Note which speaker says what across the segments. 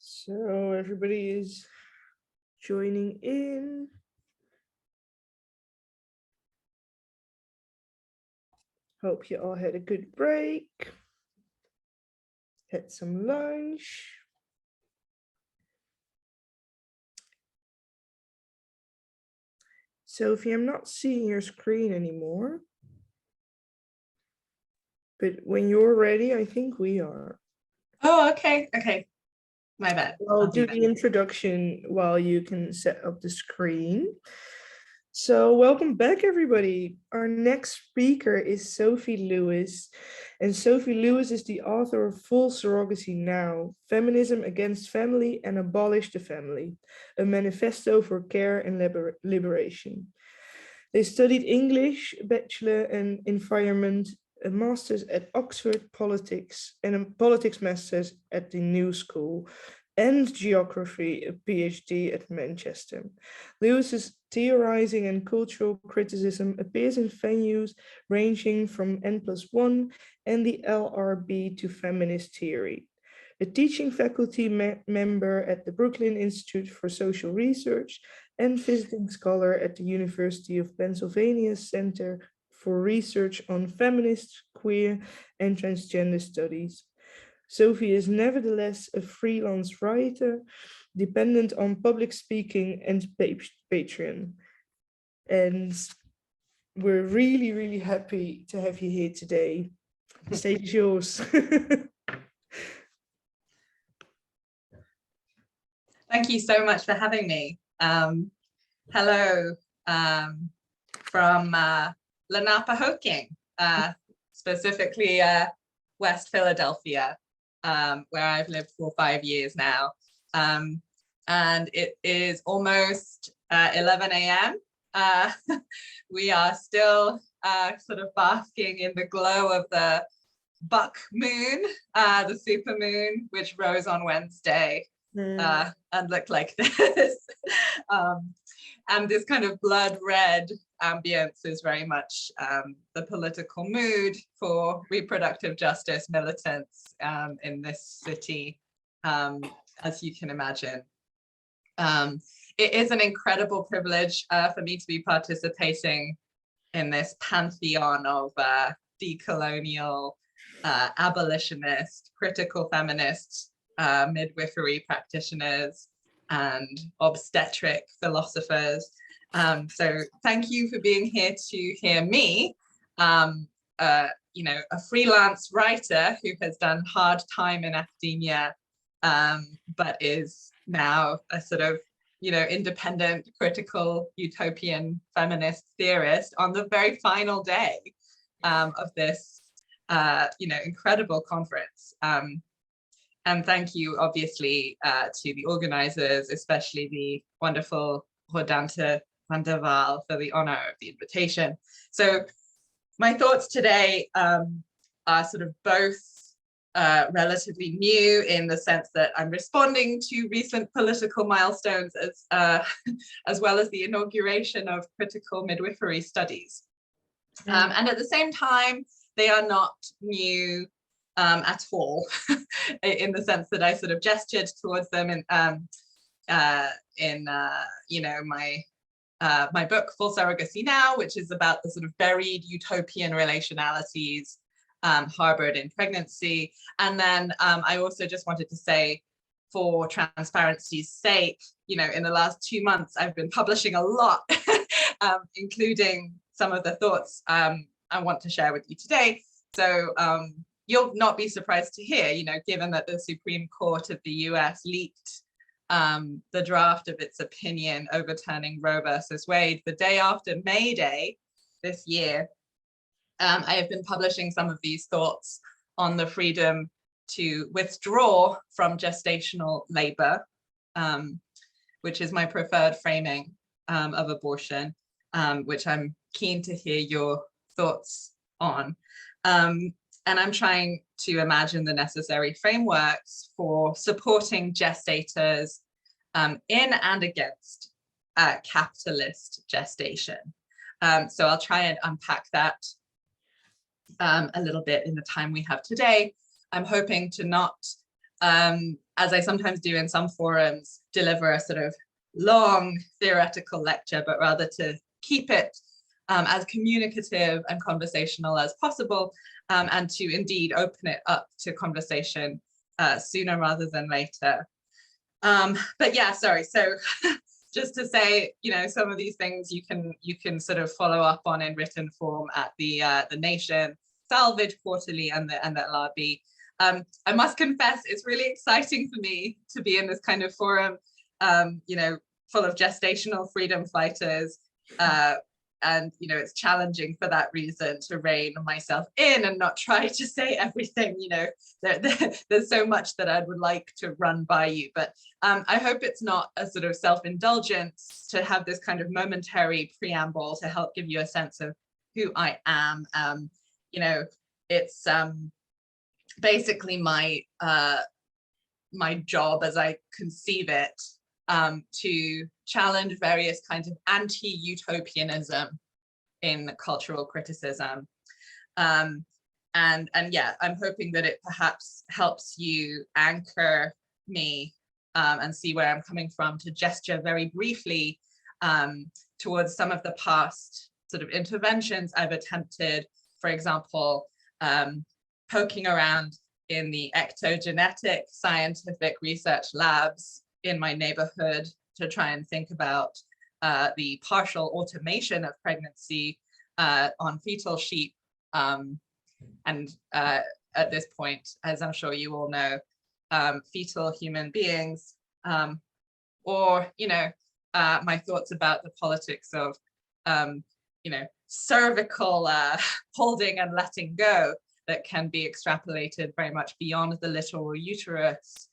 Speaker 1: So everybody is joining in. Hope you all had a good break. Had some lunch. Sophie, I'm not seeing your screen anymore. But when you're ready, I think we are.
Speaker 2: Oh, okay. Okay. My bad.
Speaker 1: I'll do the introduction while you can set up the screen. So welcome back, everybody. Our next speaker is Sophie Lewis. And Sophie Lewis is the author of Full Surrogacy Now, Feminism Against Family and Abolish the Family, a manifesto for care and liberation. They studied English, a bachelor in environment, a master's at Oxford Politics, and a politics master's at the New School, and geography, a PhD at Manchester. Lewis's theorizing and cultural criticism appears in venues ranging from N+1 and the LRB to feminist theory. A teaching faculty member at the Brooklyn Institute for Social Research and visiting scholar at the University of Pennsylvania's Center for Research on Feminist, Queer, and Transgender Studies. Sophie is nevertheless a freelance writer, dependent on public speaking and Patreon. And we're really, really happy to have you here today. The stage is yours.
Speaker 2: Thank you so much for having me. Hello from Lenapehoking, specifically West Philadelphia, where I've lived for 5 years now. And it is almost 11 a.m. We are still sort of basking in the glow of the buck moon, the super moon, which rose on Wednesday. And looked like this. And this kind of blood red ambience is very much the political mood for reproductive justice militants in this city, as you can imagine. It is an incredible privilege for me to be participating in this pantheon of decolonial, abolitionist, critical feminists, midwifery practitioners, and obstetric philosophers. So thank you for being here to hear me, a freelance writer who has done hard time in academia, but is now a sort of, independent, critical, utopian feminist theorist on the very final day of this, incredible conference. And thank you, obviously, to the organizers, especially the wonderful Rodante van der Waal, for the honor of the invitation. So my thoughts today are sort of both relatively new in the sense that I'm responding to recent political milestones as well as the inauguration of critical midwifery studies. And at the same time, they are not new at all, in the sense that I sort of gestured towards them in my book Full Surrogacy Now, which is about the sort of buried utopian relationalities harbored in pregnancy. And then I also just wanted to say, for transparency's sake, in the last 2 months, I've been publishing a lot, including some of the thoughts I want to share with you today. So you'll not be surprised to hear, given that the Supreme Court of the US leaked the draft of its opinion overturning Roe versus Wade the day after May Day this year, I have been publishing some of these thoughts on the freedom to withdraw from gestational labor, which is my preferred framing of abortion, which I'm keen to hear your thoughts on. And I'm trying to imagine the necessary frameworks for supporting gestators in and against capitalist gestation. So I'll try and unpack that a little bit in the time we have today. I'm hoping to not, as I sometimes do in some forums, deliver a sort of long theoretical lecture, but rather to keep it as communicative and conversational as possible, and to indeed open it up to conversation sooner rather than later. But yeah, sorry. So just to say, some of these things you can sort of follow up on in written form at the Nation, Salvage Quarterly, and the LRB. I must confess, it's really exciting for me to be in this kind of forum, full of gestational freedom fighters. And it's challenging for that reason to rein myself in and not try to say everything. There's so much that I would like to run by you, but I hope it's not a sort of self-indulgence to have this kind of momentary preamble to help give you a sense of who I am. It's basically my job, as I conceive it, to challenge various kinds of anti-utopianism in cultural criticism. And yeah, I'm hoping that it perhaps helps you anchor me and see where I'm coming from, to gesture very briefly towards some of the past sort of interventions I've attempted. For example, poking around in the ectogenetic scientific research labs in my neighborhood to try and think about the partial automation of pregnancy on fetal sheep. And at this point, as I'm sure you all know, fetal human beings, or, my thoughts about the politics of, cervical holding and letting go that can be extrapolated very much beyond the literal uterus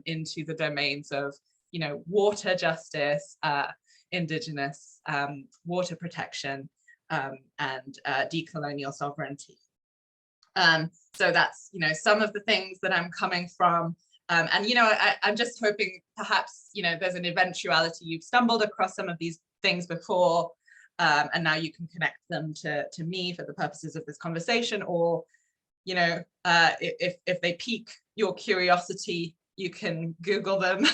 Speaker 2: into the domains of, water justice, indigenous water protection, and decolonial sovereignty. So that's, some of the things that I'm coming from. And, I'm just hoping perhaps, there's an eventuality you've stumbled across some of these things before, and now you can connect them to me for the purposes of this conversation, or, if they pique your curiosity, you can Google them.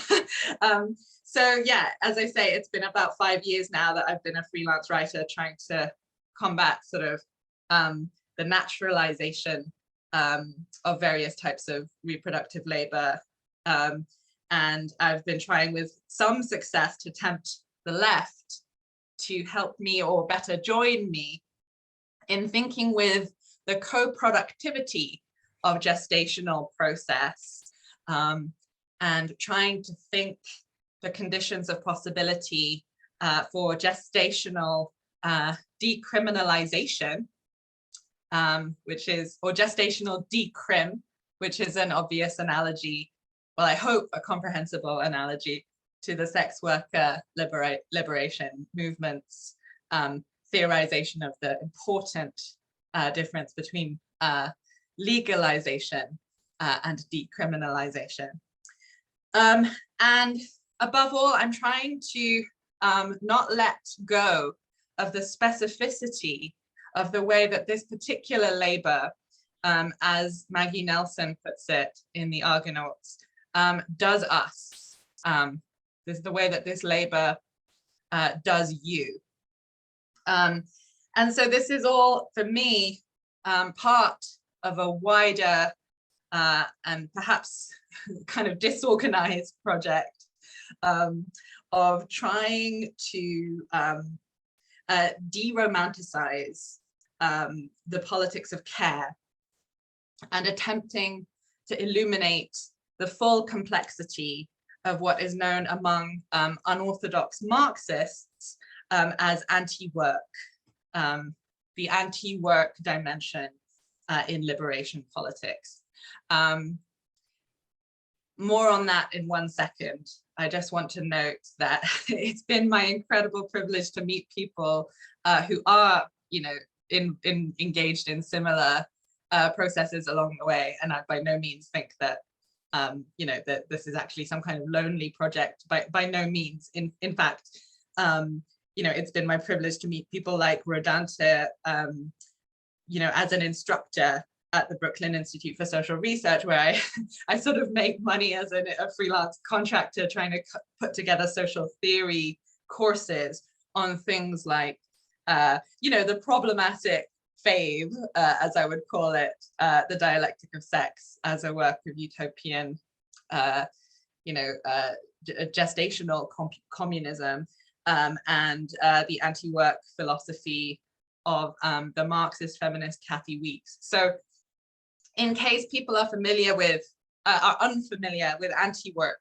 Speaker 2: So yeah, as I say, it's been about 5 years now that I've been a freelance writer trying to combat sort of the naturalization of various types of reproductive labor. And I've been trying with some success to tempt the left to help me, or better join me, in thinking with the co-productivity of gestational process, and trying to think the conditions of possibility for gestational decriminalization, or gestational decrim, which is an obvious analogy, well, I hope a comprehensible analogy to the sex worker liberation movement's theorization of the important difference between legalization and decriminalization. And above all, I'm trying to not let go of the specificity of the way that this particular labor, as Maggie Nelson puts it in the Argonauts, does us. This is the way that this labor does you. And so this is all, for me, part of a wider and perhaps kind of disorganized project of trying to de-romanticize the politics of care, and attempting to illuminate the full complexity of what is known among unorthodox Marxists as anti-work, the anti-work dimension in liberation politics. More on that in 1 second. I just want to note that it's been my incredible privilege to meet people who are, engaged in similar processes along the way. And I by no means think that, that this is actually some kind of lonely project. By no means. In fact, it's been my privilege to meet people like Rodante, as an instructor at the Brooklyn Institute for Social Research, where I sort of make money as a freelance contractor trying to put together social theory courses on things like, the problematic fave, as I would call it, the dialectic of sex as a work of utopian, gestational communism, and the anti-work philosophy of the Marxist feminist Kathy Weeks. So in case people are unfamiliar with anti-work,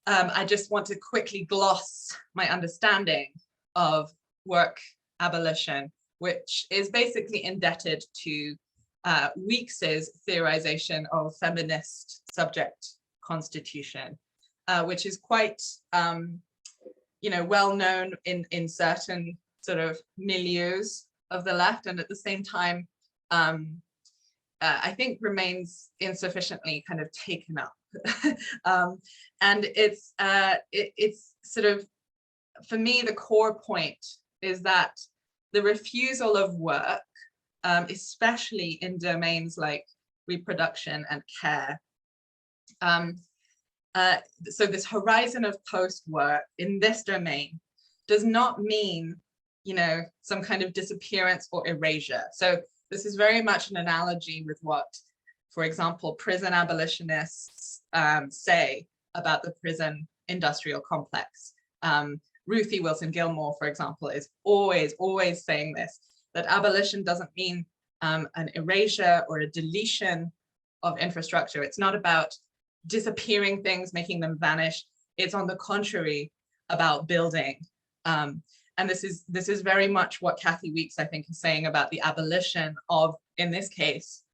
Speaker 2: I just want to quickly gloss my understanding of work abolition, which is basically indebted to Weeks's theorization of feminist subject constitution, which is quite, well known in certain sort of milieus of the left, and at the same time, I think remains insufficiently kind of taken up. And it's sort of, for me, the core point is that the refusal of work, especially in domains like reproduction and care, so this horizon of post-work in this domain does not mean, some kind of disappearance or erasure. So this is very much an analogy with what, for example, prison abolitionists say about the prison industrial complex. Ruthie Wilson Gilmore, for example, is always saying this, that abolition doesn't mean an erasure or a deletion of infrastructure. It's not about disappearing things, making them vanish. It's on the contrary about building. And this is very much what Kathy Weeks, I think, is saying about the abolition of, in this case,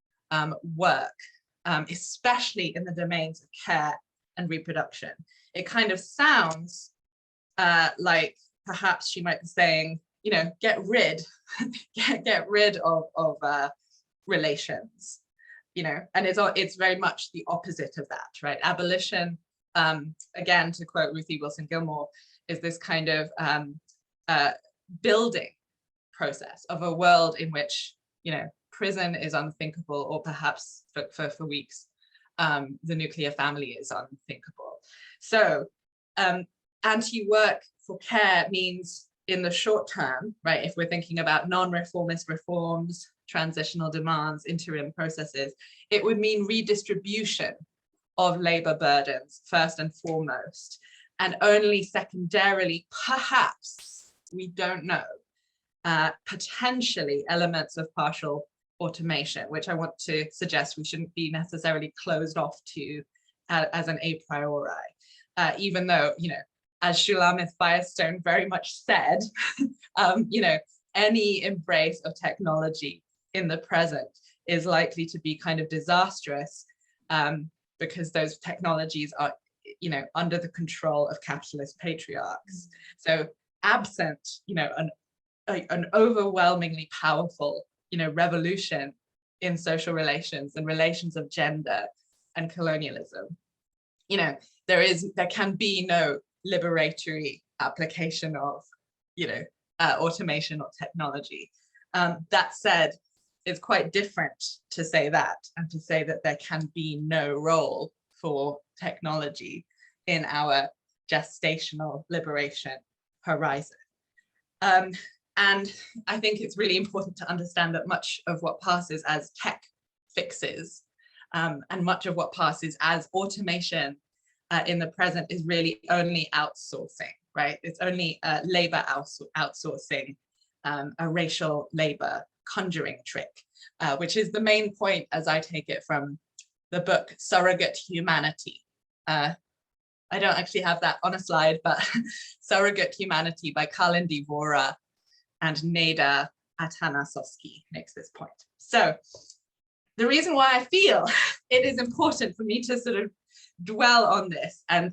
Speaker 2: work, especially in the domains of care and reproduction. It kind of sounds like perhaps she might be saying, get rid of relations, and it's very much the opposite of that, right? Abolition, again, to quote Ruthie Wilson Gilmore, is this kind of building process of a world in which, prison is unthinkable, or perhaps for Weeks, the nuclear family is unthinkable. So anti-work for care means, in the short term, right, if we're thinking about non-reformist reforms, transitional demands, interim processes, it would mean redistribution of labor burdens, first and foremost, and only secondarily, perhaps, we don't know, potentially elements of partial automation, which I want to suggest we shouldn't be necessarily closed off to as an a priori, even though, as Shulamith Firestone very much said, any embrace of technology in the present is likely to be kind of disastrous, because those technologies are, under the control of capitalist patriarchs. So absent, an overwhelmingly powerful, revolution in social relations and relations of gender and colonialism, there can be no liberatory application of, automation or technology. That said, it's quite different to say that, and to say that there can be no role for technology in our gestational liberation horizon. And I think it's really important to understand that much of what passes as tech fixes, and much of what passes as automation in the present, is really only outsourcing, right? It's only labor outsourcing, a racial labor conjuring trick, which is the main point, as I take it from the book Surrogate Humanity. I don't actually have that on a slide, but Surrogate Humanity by Kalin Dvora and Neda Atanasovsky makes this point. So the reason why I feel it is important for me to sort of dwell on this, and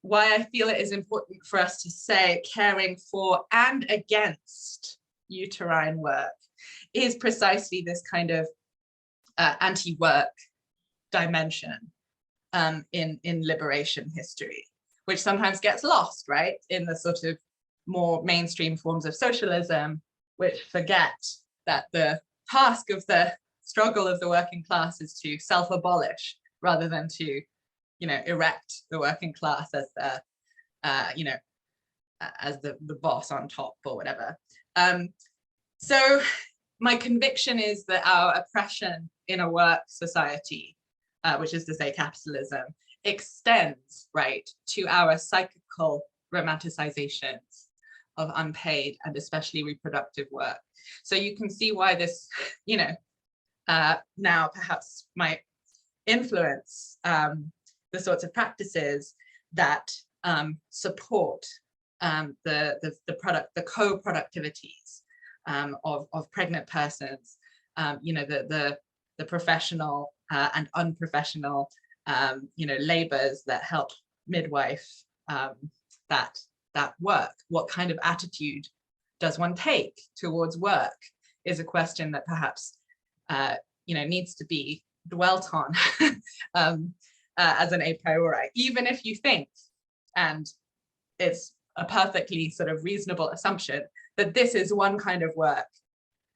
Speaker 2: why I feel it is important for us to say caring for and against uterine work, is precisely this kind of anti-work dimension in liberation history, which sometimes gets lost, right, in the sort of more mainstream forms of socialism, which forget that the task of the struggle of the working class is to self-abolish rather than to, you know, erect the working class as the, you know, as the boss on top or whatever. So my conviction is that our oppression in a work society, which is to say capitalism, extends, right, to our psychical romanticizations of unpaid and especially reproductive work. So you can see why this, you know, now perhaps might influence the sorts of practices that support the co-productivities of pregnant persons, you know, the professional and unprofessional, you know, labors that help midwife that work. What kind of attitude does one take towards work is a question that perhaps, you know, needs to be dwelt on as an a priori, even if you think, and it's a perfectly sort of reasonable assumption, that this is one kind of work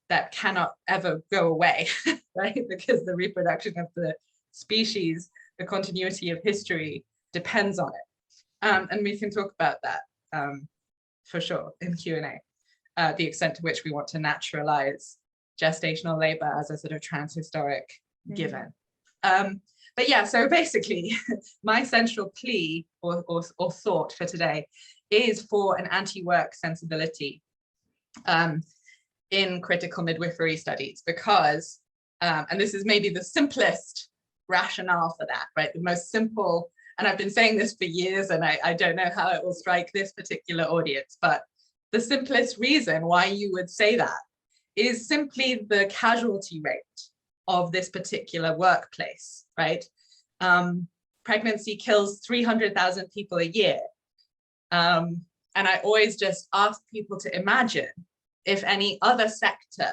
Speaker 2: that cannot ever go away, right? Because the reproduction of the species, the continuity of history depends on it. And we can talk about that for sure in Q&A, the extent to which we want to naturalize gestational labor as a sort of transhistoric given. But yeah, so basically my central plea or thought for today is for an anti-work sensibility in critical midwifery studies, because, and this is maybe the simplest rationale for that, right? The most simple, and I've been saying this for years, and I don't know how it will strike this particular audience, but the simplest reason why you would say that is simply the casualty rate of this particular workplace, right? Pregnancy kills 300,000 people a year. And I always just ask people to imagine if any other sector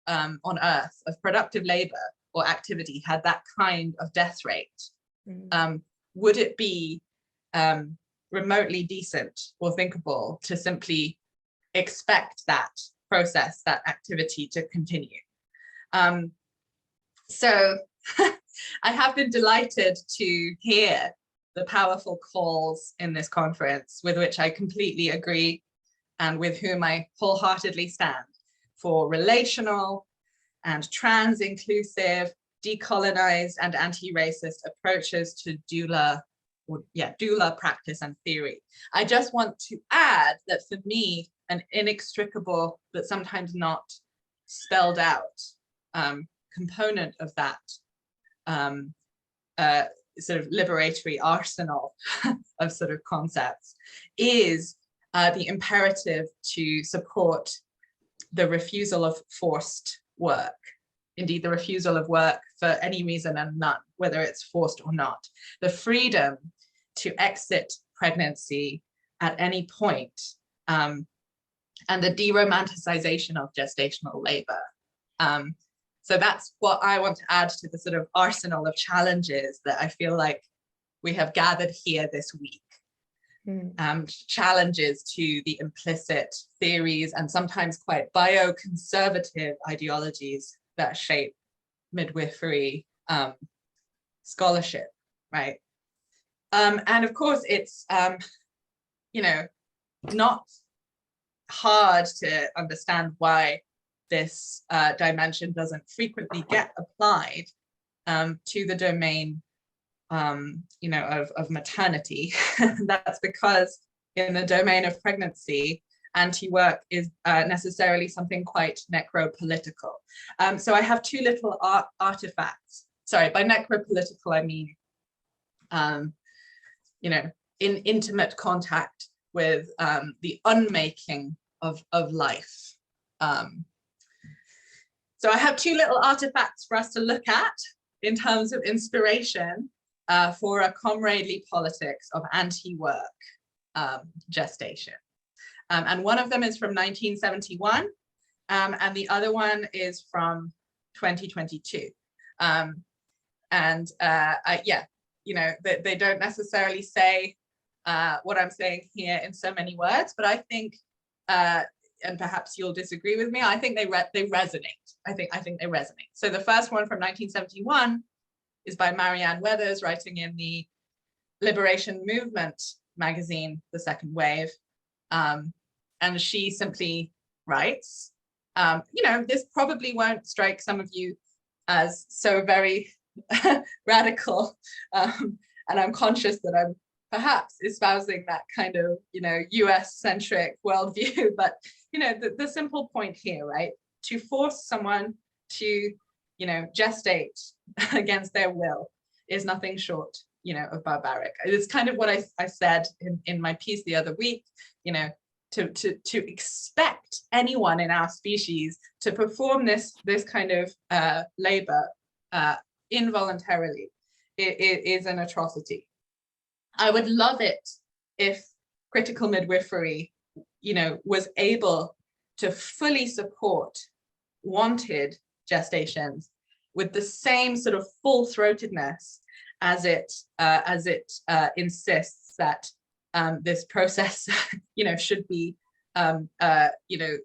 Speaker 2: on earth of productive labor or activity had that kind of death rate, would it be remotely decent or thinkable to simply expect that process, that activity to continue? So I have been delighted to hear the powerful calls in this conference, with which I completely agree and with whom I wholeheartedly stand, for relational and trans-inclusive, decolonized and anti-racist approaches to doula practice and theory. I just want to add that for me, an inextricable, but sometimes not spelled out component of that sort of liberatory arsenal of sort of concepts is the imperative to support the refusal of forced work. Indeed, the refusal of work for any reason and none, whether it's forced or not. The freedom to exit pregnancy at any point, and the de-romanticization of gestational labor. So that's what I want to add to the sort of arsenal of challenges that I feel like we have gathered here this week. Challenges to the implicit theories and sometimes quite bioconservative ideologies that shape midwifery scholarship, right? And of course, it's you know, not hard to understand why this dimension doesn't frequently get applied to the domain, you know, of maternity. That's because in the domain of pregnancy, anti-work is necessarily something quite necropolitical. So I have two little artifacts. Sorry, by necropolitical, I mean, you know, in intimate contact with the unmaking of life. So I have two little artifacts for us to look at in terms of inspiration for a comradely politics of anti-work gestation. And one of them is from 1971, and the other one is from 2022. Yeah, you know, they don't necessarily say what I'm saying here in so many words, but I think, and perhaps you'll disagree with me, I think they resonate. I think they resonate. So the first one from 1971 is by Marianne Weathers, writing in the Liberation Movement magazine, The Second Wave. And she simply writes, you know, this probably won't strike some of you as so very radical. And I'm conscious that I'm perhaps espousing that kind of, you know, US-centric worldview, but, you know, the simple point here, right? To force someone to, you know, gestate against their will is nothing short, you know, of barbaric. It's kind of what I said in my piece the other week, you know, to expect anyone in our species to perform this kind of labor involuntarily, it is an atrocity. I would love it if critical midwifery, you know, was able to fully support wanted gestations with the same sort of full-throatedness as it insists that this process, you know, should be, you know,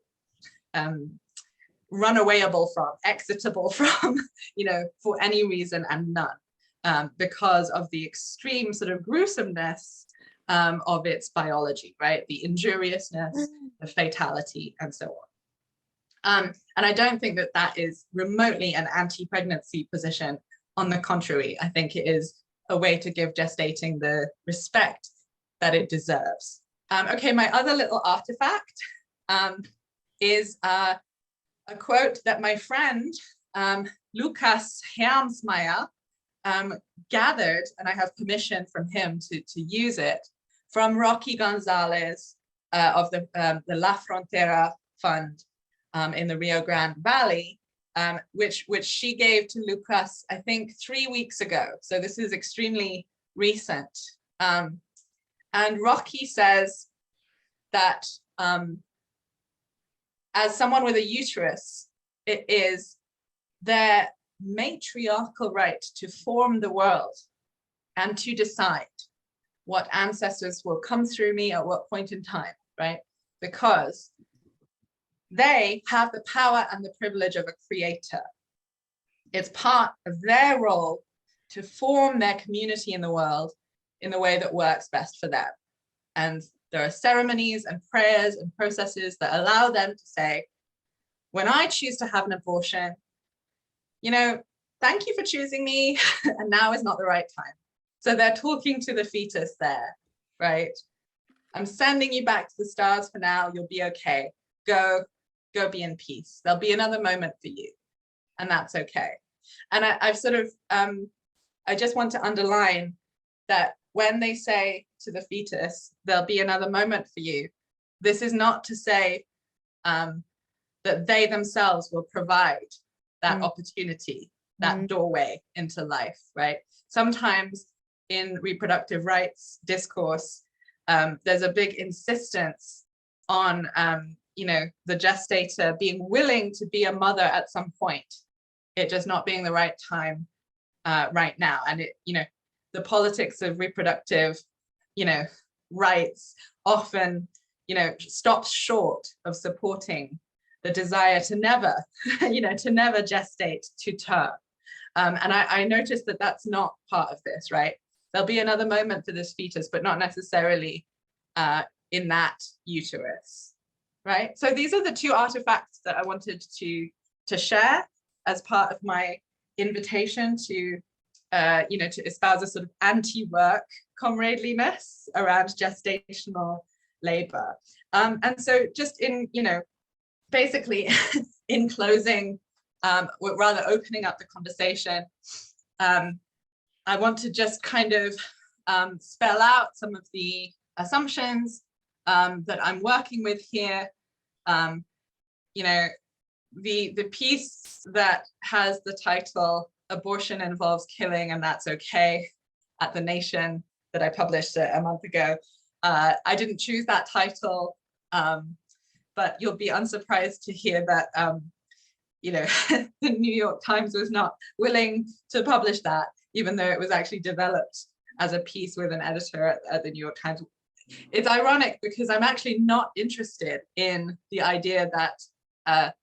Speaker 2: runawayable from, exitable from, you know, for any reason and none, because of the extreme sort of gruesomeness of its biology, right? The injuriousness, the fatality, and so on. And I don't think that that is remotely an anti-pregnancy position. On the contrary, I think it is a way to give gestating the respect that it deserves. Okay, my other little artifact is a quote that my friend Lukas Hermsmeyer gathered, and I have permission from him to use it, from Rocky Gonzalez of the La Frontera Fund in the Rio Grande Valley, which she gave to Lucas, I think 3 weeks ago. So this is extremely recent. And Rocky says that as someone with a uterus, it is their matriarchal right to form the world and to decide what ancestors will come through me at what point in time, right? Because they have the power and the privilege of a creator. It's part of their role to form their community in the world in the way that works best for them. And there are ceremonies and prayers and processes that allow them to say, when I choose to have an abortion, you know, thank you for choosing me, and now is not the right time. So they're talking to the fetus there, right? I'm sending you back to the stars for now, you'll be okay. Go be in peace. There'll be another moment for you, and that's okay. And I've sort of, I just want to underline that when they say to the fetus, there'll be another moment for you, this is not to say that they themselves will provide that opportunity, that doorway into life, right? Sometimes in reproductive rights discourse, there's a big insistence on, you know, the gestator being willing to be a mother at some point, it just not being the right time right now. And it, you know, the politics of reproductive, you know, rights often, you know, stops short of supporting the desire to never, you know, to never gestate to term. And I noticed that that's not part of this, right? There'll be another moment for this fetus, but not necessarily in that uterus, right? So these are the two artifacts that I wanted to share as part of my invitation to, you know, to espouse a sort of anti-work comradeliness around gestational labor. And so just in, basically in closing, rather opening up the conversation, I want to just kind of spell out some of the assumptions that I'm working with here. The piece that has the title "Abortion Involves Killing and That's Okay" at The Nation that I published a month ago. I didn't choose that title, but you'll be unsurprised to hear that the New York Times was not willing to publish that, even though it was actually developed as a piece with an editor at the New York Times. It's ironic because I'm actually not interested in the idea that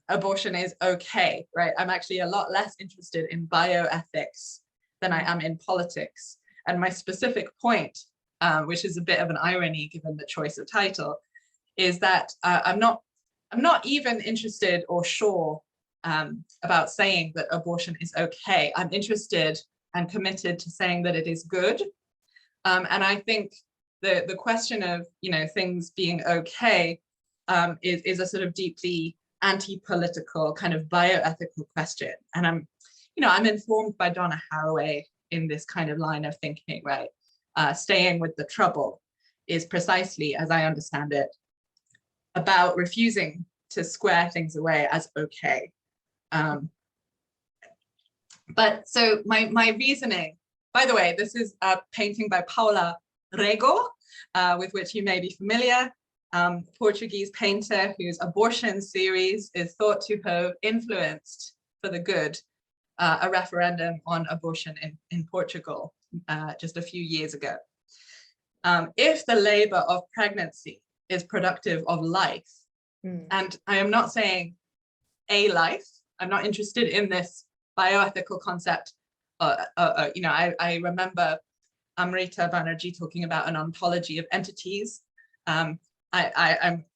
Speaker 2: abortion is okay, right? I'm actually a lot less interested in bioethics than I am in politics. And my specific point, which is a bit of an irony given the choice of title, is that I'm not even interested or sure about saying that abortion is okay. I'm interested and committed to saying that it is good. And I think the question of things being okay is a sort of deeply anti-political kind of bioethical question. And I'm informed by Donna Haraway in this kind of line of thinking, right? Staying with the trouble is precisely, as I understand it, about refusing to square things away as okay. But so my reasoning, by the way, this is a painting by Paula Rego, with which you may be familiar, Portuguese painter whose abortion series is thought to have influenced for the good a referendum on abortion in Portugal just a few years ago. If the labor of pregnancy is productive of life, and I am not saying a life, I'm not interested in this bioethical concept. I remember Amrita Banerjee talking about an ontology of entities. I'm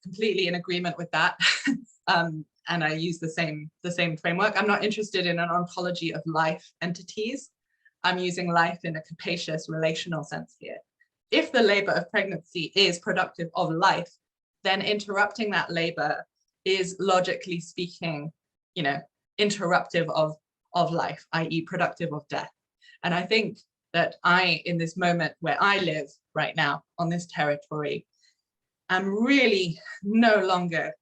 Speaker 2: completely in agreement with that. And I use the same framework. I'm not interested in an ontology of life entities. I'm using life in a capacious relational sense here. If the labor of pregnancy is productive of life, then interrupting that labor is, logically speaking, interruptive of life, i.e. productive of death. And I think that in this moment where I live right now on this territory, I'm really no longer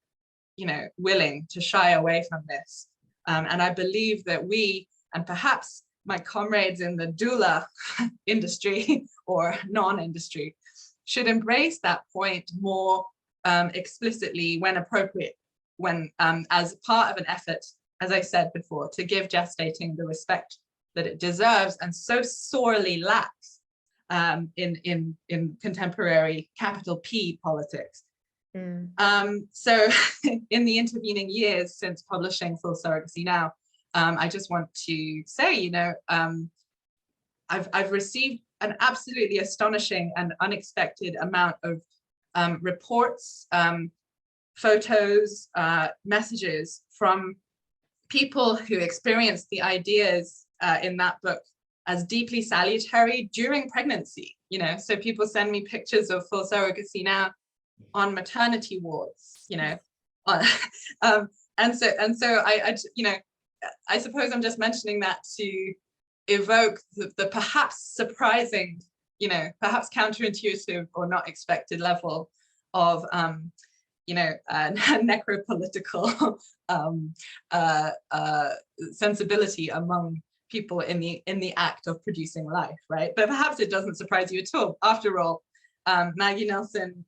Speaker 2: willing to shy away from this. And I believe that we, and perhaps my comrades in the doula industry or non-industry, should embrace that point more explicitly when appropriate, when as part of an effort, as I said before, to give gestating the respect that it deserves and so sorely lacks in contemporary capital P politics. So in the intervening years since publishing Full Surrogacy Now, I just want to say, I've received an absolutely astonishing and unexpected amount of reports, photos, messages from people who experienced the ideas in that book as deeply salutary during pregnancy. So people send me pictures of Full Surrogacy Now on maternity wards, and so I suppose I'm just mentioning that to evoke the perhaps surprising, perhaps counterintuitive or not expected level of necropolitical sensibility among people in the act of producing life, right? But perhaps it doesn't surprise you at all. After all, Maggie Nelson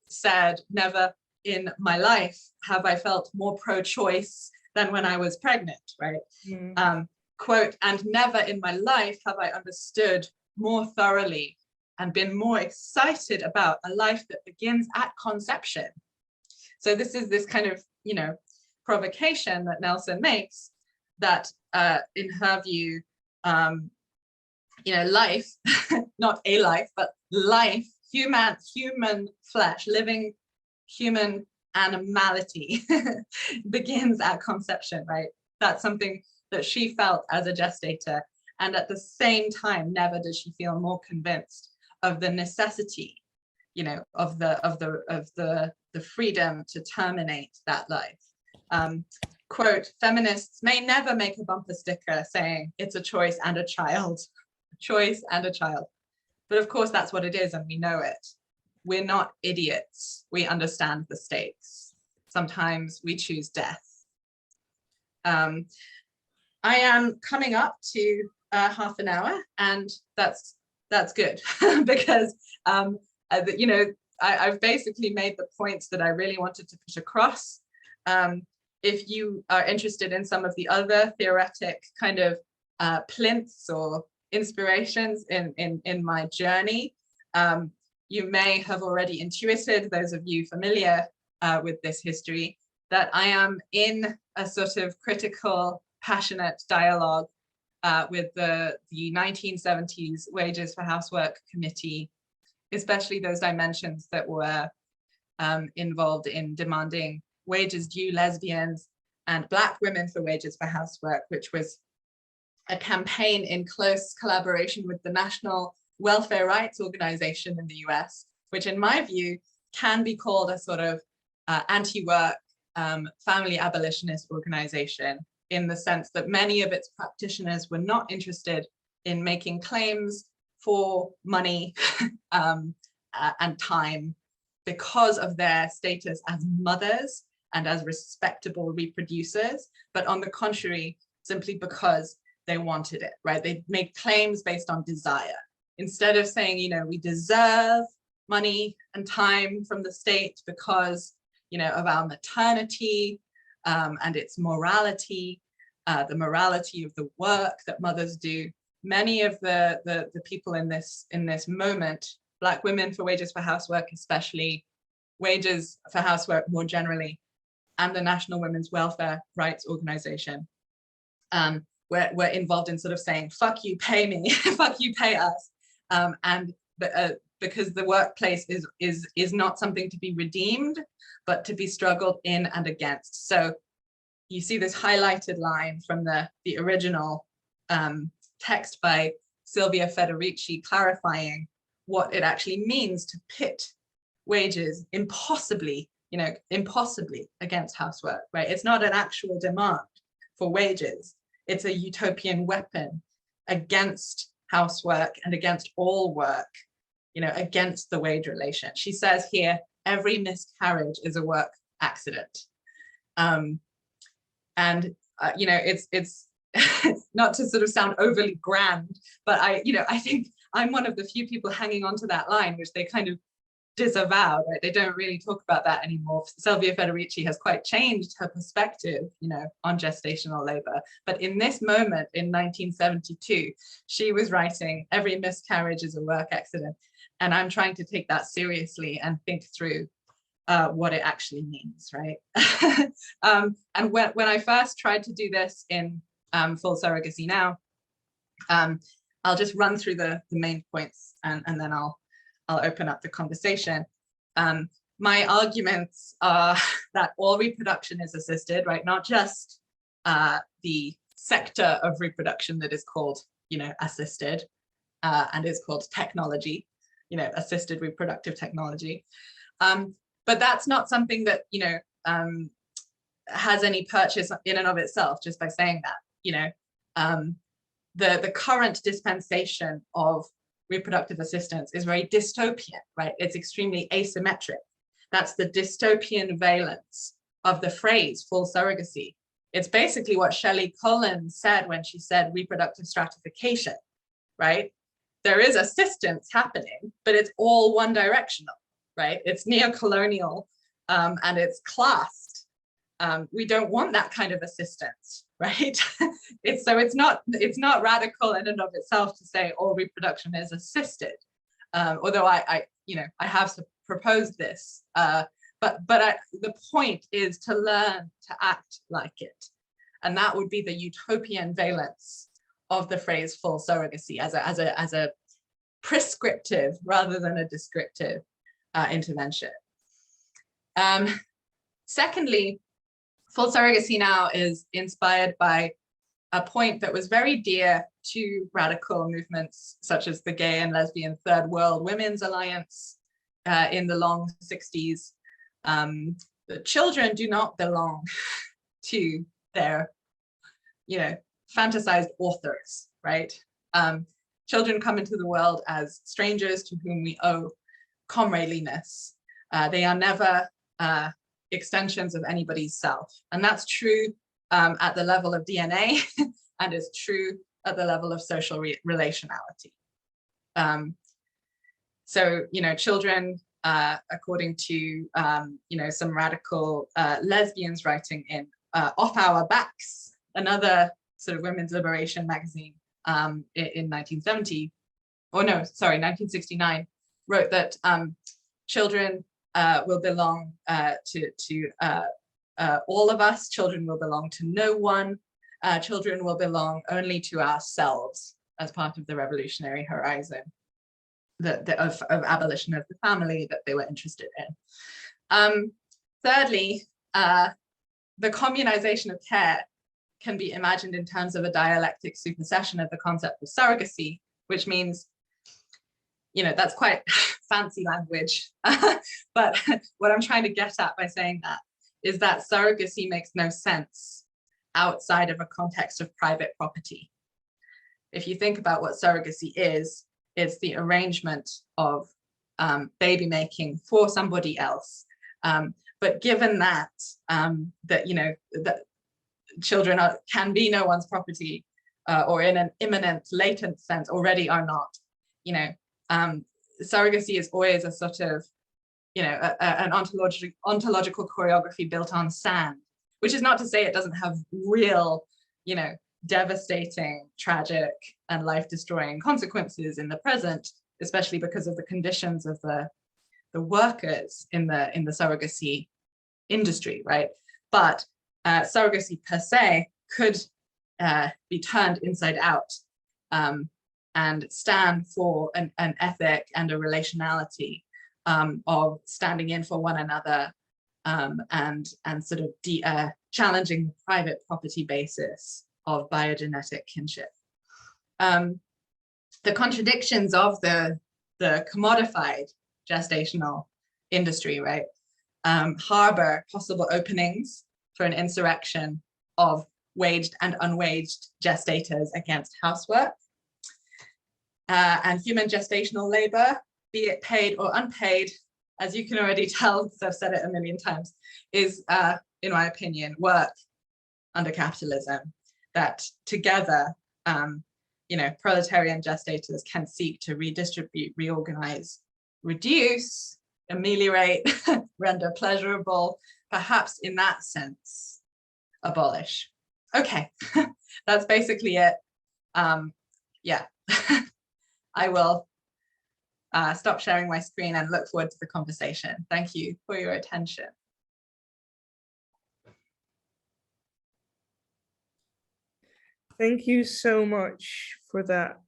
Speaker 2: said, "Never in my life have I felt more pro-choice than when I was pregnant," right? Quote, "and never in my life have I understood more thoroughly and been more excited about a life that begins at conception." So this is this kind of, provocation that Nelson makes that in her view, life, not a life, but life, human flesh, living human animality begins at conception, right? That's something that she felt as a gestator. And at the same time, never did she feel more convinced of the necessity you know, of the freedom to terminate that life. Quote, feminists may never make a bumper sticker saying it's a choice and a child, choice and a child. But of course, that's what it is, and we know it. We're not idiots. We understand the stakes. Sometimes we choose death. I am coming up to half an hour, and that's good because you know, I've basically made the points that I really wanted to put across. If you are interested in some of the other theoretic kind of plinths or inspirations in my journey, you may have already intuited, those of you familiar with this history, that I am in a sort of critical, passionate dialogue with the 1970s Wages for Housework Committee, especially those dimensions that were involved in demanding wages due lesbians and Black women for wages for housework, which was a campaign in close collaboration with the National Welfare Rights Organization in the US, which in my view can be called a sort of anti-work family abolitionist organization, in the sense that many of its practitioners were not interested in making claims for money and time because of their status as mothers and as respectable reproducers, but on the contrary, simply because they wanted it, right? They made claims based on desire. Instead of saying, you know, we deserve money and time from the state because, you know, of our maternity and its morality, the morality of the work that mothers do. Many of the people in this moment, Black women for wages for housework, especially wages for housework more generally, and the National Women's Welfare Rights Organization, were involved in sort of saying, fuck you, pay me, fuck you, pay us. Because the workplace is not something to be redeemed, but to be struggled in and against. So you see this highlighted line from the original text by Silvia Federici clarifying what it actually means to pit wages impossibly against housework, right? It's not an actual demand for wages. It's a utopian weapon against housework and against all work, you know, against the wage relation. She says here, every miscarriage is a work accident. You know, it's not to sort of sound overly grand, but I think I'm one of the few people hanging on to that line, which they kind of disavowed, right? They don't really talk about that anymore. Silvia Federici has quite changed her perspective, you know, on gestational labor. But in this moment in 1972, she was writing, every miscarriage is a work accident. And I'm trying to take that seriously and think through what it actually means, right? And when I first tried to do this in Full Surrogacy Now, I'll just run through the main points and then I'll open up the conversation. My arguments are that all reproduction is assisted, right? Not just the sector of reproduction that is called, you know, assisted and is called technology, you know, assisted reproductive technology. But that's not something that, you know, has any purchase in and of itself, just by saying that, you know, the current dispensation of reproductive assistance is very dystopian, right? It's extremely asymmetric. That's the dystopian valence of the phrase full surrogacy. It's basically what Shelley Collins said when she said reproductive stratification, right? There is assistance happening, but it's all one directional, right? It's neo-colonial and it's classed. We don't want that kind of assistance, right? It's not radical in and of itself to say all reproduction is assisted, although I have proposed this, but the point is to learn to act like it, and that would be the utopian valence of the phrase full surrogacy as a prescriptive rather than a descriptive intervention. Secondly, Full Surrogacy Now is inspired by a point that was very dear to radical movements such as the Gay and Lesbian Third World Women's Alliance in the long 60s, the children do not belong to their, fantasized authors, right? Children come into the world as strangers to whom we owe comradeliness. They are never extensions of anybody's self. And that's true at the level of DNA and is true at the level of social relationality. So, children, according to, some radical lesbians writing in Off Our Backs, another sort of women's liberation magazine in 1969, wrote that children will belong to all of us. Children will belong to no one. Children will belong only to ourselves as part of the revolutionary horizon of abolition of the family that they were interested in. Thirdly, the communization of care can be imagined in terms of a dialectic supersession of the concept of surrogacy, which means, that's quite fancy language. But what I'm trying to get at by saying that is that surrogacy makes no sense outside of a context of private property. If you think about what surrogacy is, it's the arrangement of baby making for somebody else. But given that, that children can be no one's property, or in an imminent, latent sense already are not, surrogacy is always a sort of, an ontological choreography built on sand, which is not to say it doesn't have real, devastating, tragic, and life-destroying consequences in the present, especially because of the conditions of the workers in the surrogacy industry, right? But surrogacy per se could be turned inside out and stand for an ethic and a relationality of standing in for one another and sort of challenging the private property basis of biogenetic kinship. The contradictions of the commodified gestational industry, right, harbor possible openings for an insurrection of waged and unwaged gestators against housework. And human gestational labor, be it paid or unpaid, as you can already tell, because I've said it a million times, is, in my opinion, work under capitalism that together, proletarian gestators can seek to redistribute, reorganize, reduce, ameliorate, render pleasurable, perhaps in that sense, abolish. Okay, that's basically it. Yeah, I will stop sharing my screen and look forward to the conversation. Thank you for your attention.
Speaker 1: Thank you so much for that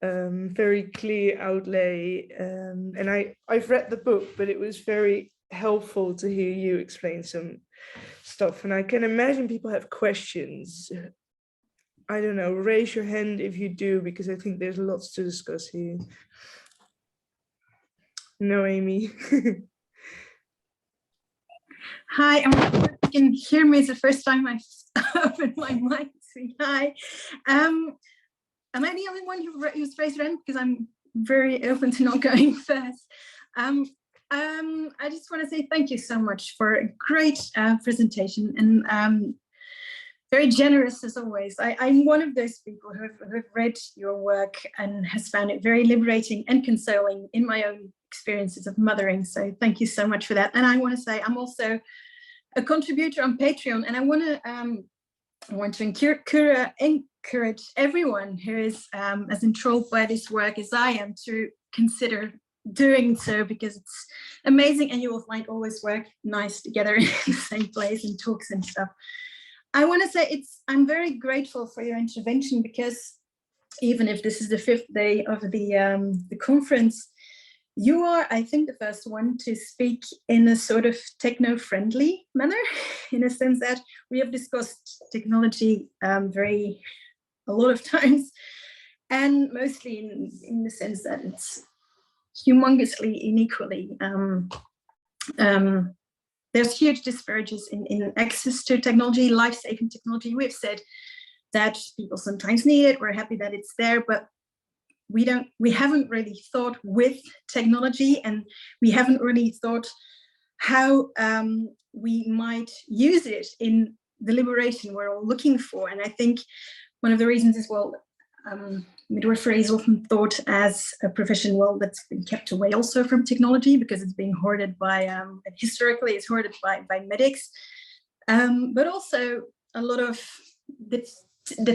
Speaker 1: very clear outlay. And I've read the book, but it was very helpful to hear you explain some stuff. And I can imagine people have questions. I don't know, raise your hand if you do, because I think there's lots to discuss here. No, Amy.
Speaker 3: Hi, you can hear me. It's the first time I've opened my mic. Say hi. Am I the only one who's raised their hand? Because I'm very open to not going first. I just want to say thank you so much for a great presentation, and very generous as always. I'm one of those people who have read your work and has found it very liberating and consoling in my own experiences of mothering. So thank you so much for that. And I want to say I'm also a contributor on Patreon, and I want to encourage everyone who is as enthralled by this work as I am to consider doing so, because it's amazing, and you will find always work nice together in the same place and talks and stuff. I want to say I'm very grateful for your intervention, because even if this is the 5th day of the conference, you are, I think, the first one to speak in a sort of techno-friendly manner, in a sense that we have discussed technology a lot of times, and mostly in the sense that it's humongously inequally. There's huge disparities in access to technology, life-saving technology. We've said that people sometimes need it. We're happy that it's there, but we haven't really thought with technology, and we haven't really thought how we might use it in the liberation we're all looking for. And I think one of the reasons is, well, midwifery is often thought as a profession, well, that's been kept away also from technology because it's being hoarded by, historically it's hoarded by medics, but also a lot of the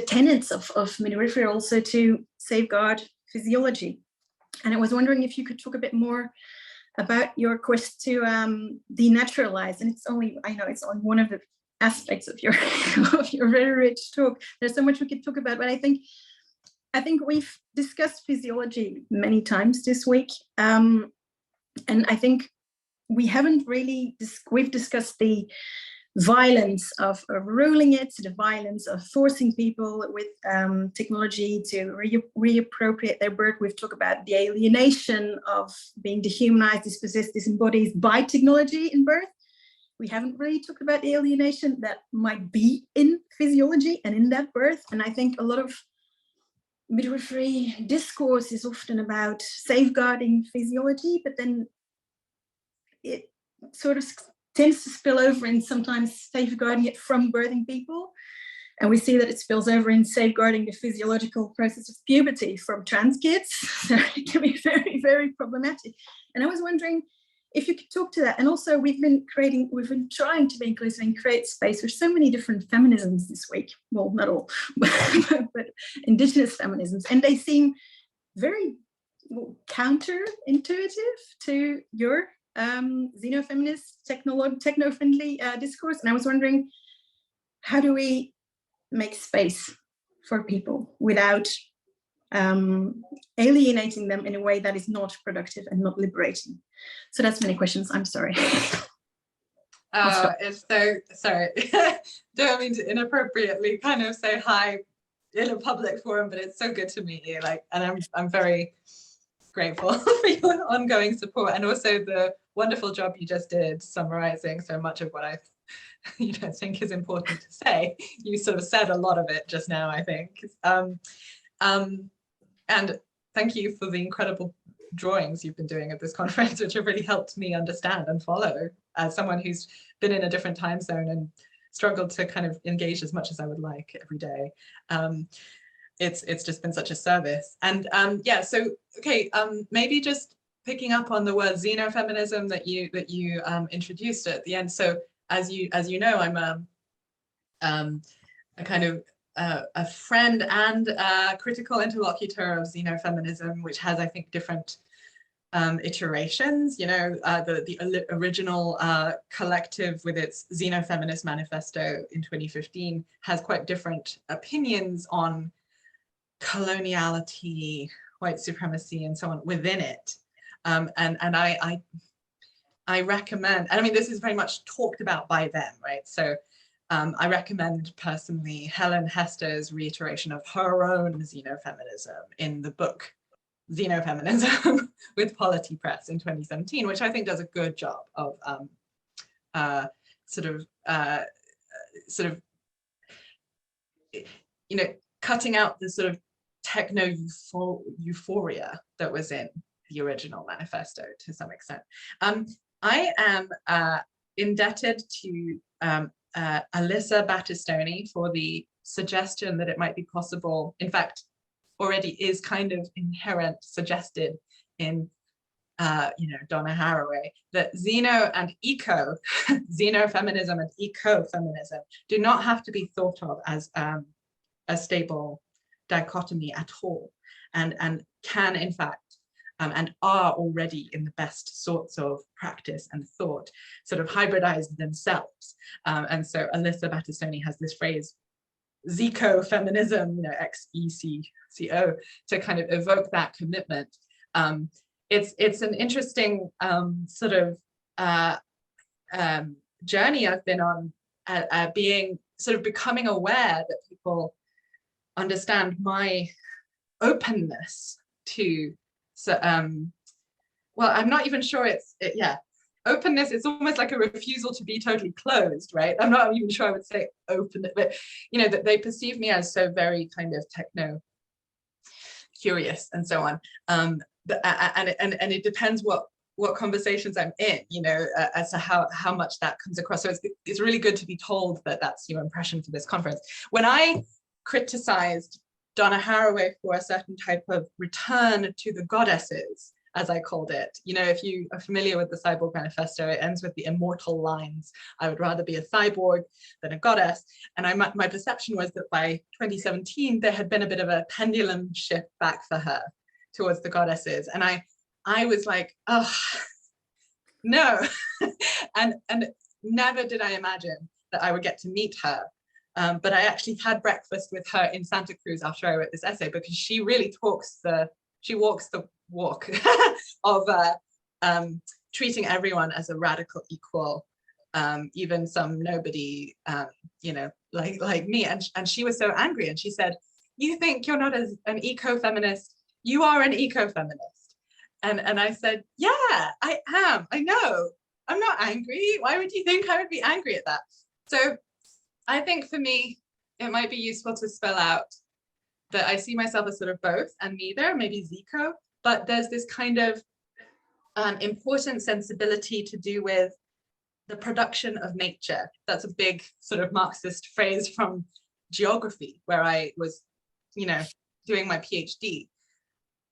Speaker 3: tenets of midwifery also to safeguard physiology. And I was wondering if you could talk a bit more about your quest to denaturalize, and it's only, I know it's only one of the aspects of your of your very rich talk. There's so much we could talk about, but I think we've discussed physiology many times this week, and I think we haven't really we've discussed the violence of ruling it, the violence of forcing people with technology to reappropriate their birth. We've talked about the alienation of being dehumanized, dispossessed, disembodied by technology in birth. We haven't really talked about the alienation that might be in physiology and in that birth. And I think a lot of midwifery discourse is often about safeguarding physiology, but then it sort of tends to spill over in sometimes safeguarding it from birthing people. And we see that it spills over in safeguarding the physiological process of puberty from trans kids. So it can be very, very problematic. And I was wondering if you could talk to that. And also we've been trying to be inclusive and create space for so many different feminisms this week. Well, not all, but indigenous feminisms. And they seem very counterintuitive to your xenofeminist, techno-friendly discourse. And I was wondering, how do we make space for people without alienating them in a way that is not productive and not liberating? So that's many questions. I'm sorry.
Speaker 2: Oh, it's so sorry. Don't mean to inappropriately kind of say hi in a public forum, but it's so good to meet you. Like, and I'm very grateful for your ongoing support, and also the wonderful job you just did summarizing so much of what I think is important to say. You sort of said a lot of it just now, I think. And thank you for the incredible drawings you've been doing at this conference, which have really helped me understand and follow as someone who's been in a different time zone and struggled to kind of engage as much as I would like every day. It's just been such a service. And yeah, so okay, maybe just picking up on the word xenofeminism that you introduced at the end. So as you know, I'm a kind of a friend and a critical interlocutor of xenofeminism, which has, I think, different iterations. You know, the original collective with its xenofeminist manifesto in 2015 has quite different opinions on coloniality, white supremacy, and so on within it. And I recommend, and I mean, this is very much talked about by them, right? So I recommend personally Helen Hester's reiteration of her own xenofeminism in the book Xenofeminism with Polity Press in 2017, which I think does a good job of sort of you know, cutting out the sort of techno euphoria that was in the original manifesto to some extent. I am indebted to Alyssa Battistoni for the suggestion that it might be possible, in fact, already is kind of inherent, suggested in you know, Donna Haraway, that xeno and eco, xenofeminism and ecofeminism do not have to be thought of as a stable dichotomy at all, and can in fact and are already in the best sorts of practice and thought sort of hybridize themselves. And so Alyssa Battistoni has this phrase, Zeco-feminism, you know, X-E-C-C-O, to kind of evoke that commitment. It's an interesting sort of journey I've been on, being sort of becoming aware that people understand my openness to well, I'm not even sure yeah. Openness is almost like a refusal to be totally closed, right? I'm not even sure I would say open, but that they perceive me as so very kind of techno curious and so on. And it depends what conversations I'm in, as to how much that comes across. So it's really good to be told that that's your impression for this conference. When I criticized Donna Haraway for a certain type of return to the goddesses, as I called it. If you are familiar with the Cyborg Manifesto, it ends with the immortal lines, I would rather be a cyborg than a goddess. And my perception was that by 2017, there had been a bit of a pendulum shift back for her towards the goddesses. And I was like, oh, no. and never did I imagine that I would get to meet her. But I actually had breakfast with her in Santa Cruz after I wrote this essay, because she really walks the walk of treating everyone as a radical equal, even some nobody, like me. And she was so angry, and she said, "You think you're not an eco-feminist? You are an eco-feminist." And I said, "Yeah, I am. I know. I'm not angry. Why would you think I would be angry at that?" So I think for me, it might be useful to spell out that I see myself as sort of both and neither, maybe Zico, but there's this kind of important sensibility to do with the production of nature. That's a big sort of Marxist phrase from geography, where I was, doing my PhD.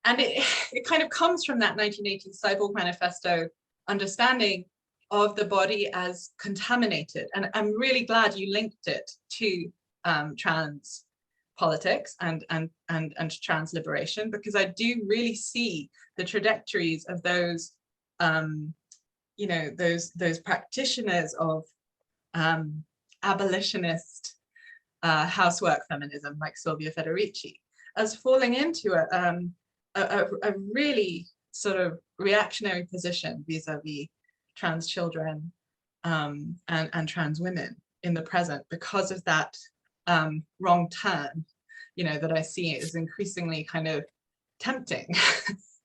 Speaker 2: And it kind of comes from that 1980s Cyborg Manifesto understanding of the body as contaminated. And I'm really glad you linked it to trans politics and trans liberation, because I do really see the trajectories of those, those practitioners of abolitionist housework feminism, like Silvia Federici, as falling into a really sort of reactionary position vis-a-vis trans children and trans women in the present, because of that wrong turn, that I see is increasingly kind of tempting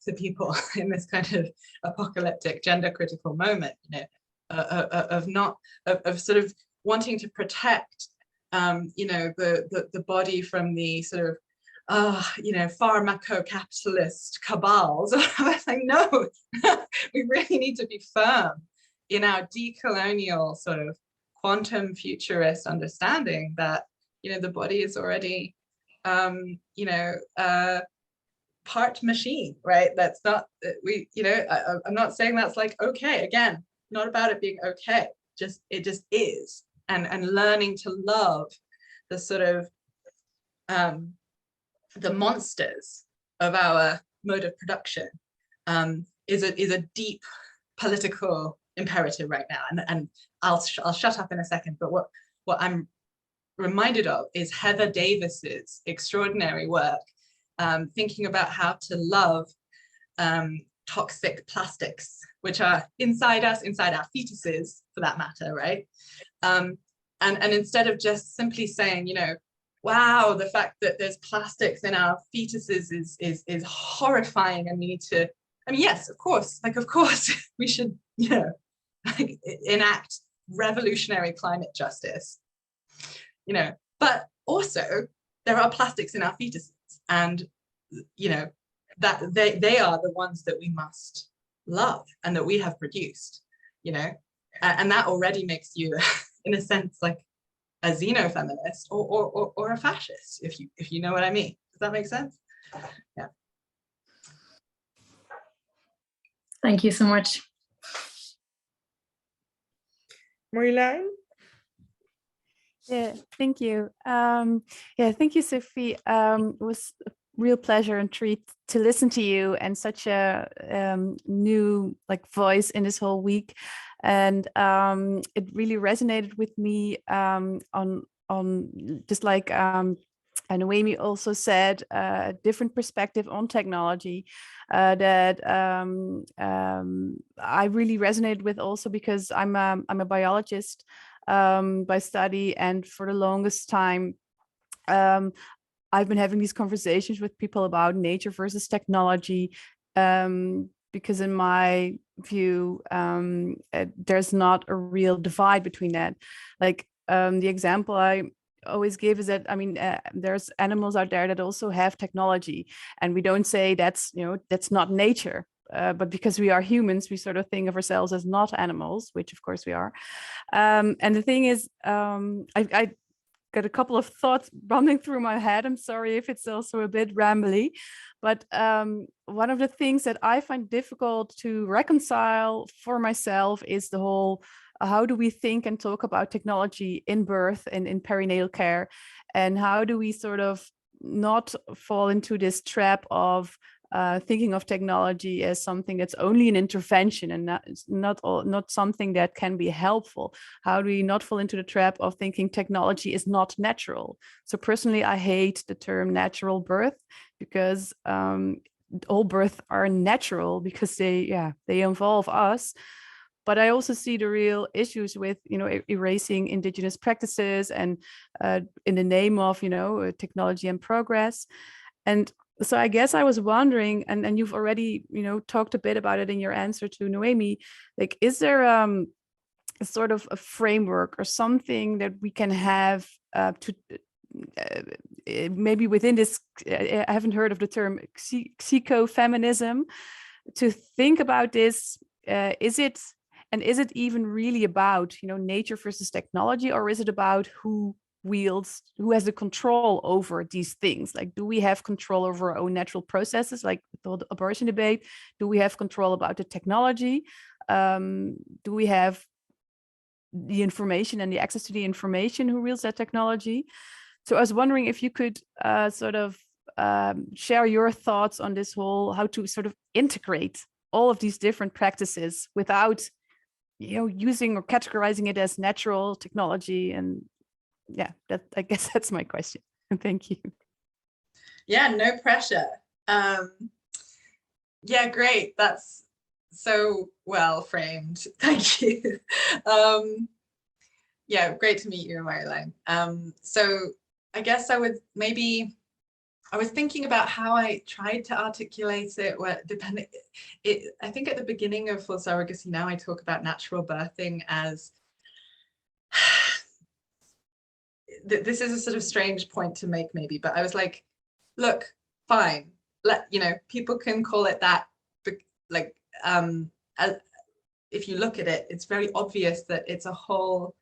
Speaker 2: to people in this kind of apocalyptic gender critical moment, of sort of wanting to protect, the body from the sort of pharmaco-capitalist cabals. I was like, no, we really need to be firm in our decolonial sort of quantum futurist understanding that, the body is already, part machine, right? That's not, I'm not saying that's like, okay, again, not about it being okay, it just is. And learning to love the sort of, the monsters of our mode of production is a deep political imperative right now. And I'll shut up in a second, but what I'm reminded of is Heather Davis's extraordinary work, thinking about how to love toxic plastics, which are inside us, inside our fetuses, for that matter, right? And instead of just simply saying, wow, the fact that there's plastics in our fetuses is horrifying, and we need to, yes, of course, we should, enact revolutionary climate justice, but also there are plastics in our fetuses, and, that they are the ones that we must love and that we have produced, and that already makes you, in a sense, like a xenofeminist or a fascist, if you know what I mean. Does that make sense? Yeah.
Speaker 3: Thank you so much.
Speaker 1: Marjolein?
Speaker 4: Yeah, thank you. Thank you, Sophie. It was a real pleasure and treat to listen to you, and such a new voice in this whole week. And it really resonated with me on just like and Noemi also said, a different perspective on technology that I really resonated with, also because I'm a biologist by study, and for the longest time I've been having these conversations with people about nature versus technology, because in my view, there's not a real divide between that. Like the example I always give is that, I mean, there's animals out there that also have technology, and we don't say that's, you know, that's not nature. But because we are humans, we sort of think of ourselves as not animals, which of course we are. And the thing is, I got a couple of thoughts running through my head. I'm sorry if it's also a bit rambly, but one of the things that I find difficult to reconcile for myself is the whole, how do we think and talk about technology in birth and in perinatal care? And how do we sort of not fall into this trap of thinking of technology as something that's only an intervention and not something that can be helpful? How do we not fall into the trap of thinking technology is not natural? So personally, I hate the term natural birth, because all births are natural because they involve us. But I also see the real issues with, you know, erasing indigenous practices and in the name of, you know, technology and progress. And so I guess I was wondering, and you've already, you know, talked a bit about it in your answer to Noemi, like, is there a sort of a framework or something that we can have to maybe within this, I haven't heard of the term psychofeminism, to think about this? Is it even really about, you know, nature versus technology, or is it about who has the control over these things? Like, do we have control over our own natural processes, like the abortion debate? Do we have control about the technology? Do we have the information and the access to the information who wields that technology? So I was wondering if you could sort of share your thoughts on this whole, how to sort of integrate all of these different practices without, you know, using or categorizing it as natural technology. And yeah, I guess that's my question. Thank you.
Speaker 2: Yeah, no pressure. Yeah, great. That's so well framed. Thank you. Yeah, great to meet you, Marilyn. So I guess I was thinking about how I tried to articulate it. I think at the beginning of Full Surrogacy Now, I talk about natural birthing as, this is a sort of strange point to make maybe, but I was like, look, fine, people can call it that, like, if you look at it, it's very obvious that it's a whole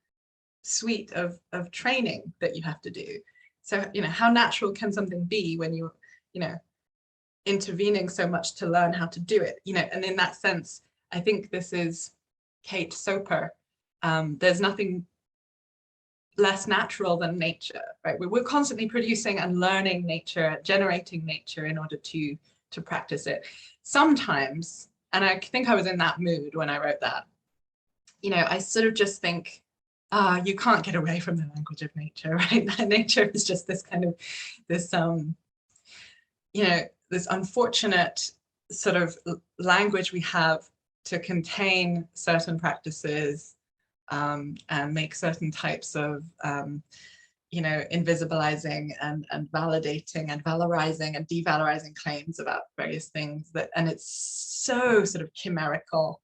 Speaker 2: suite of training that you have to do. So, you know, how natural can something be when you're, you know, intervening so much to learn how to do it, you know? And in that sense, I think this is Kate Soper. There's nothing less natural than nature, right? We're constantly producing and learning nature, generating nature in order to practice it. Sometimes, and I think I was in that mood when I wrote that, you know, I sort of just think, you can't get away from the language of nature, right? Nature is just this kind of, this, you know, this unfortunate sort of language we have to contain certain practices and make certain types of, you know, invisibilizing and validating and valorizing and devalorizing claims about various things, and it's so sort of chimerical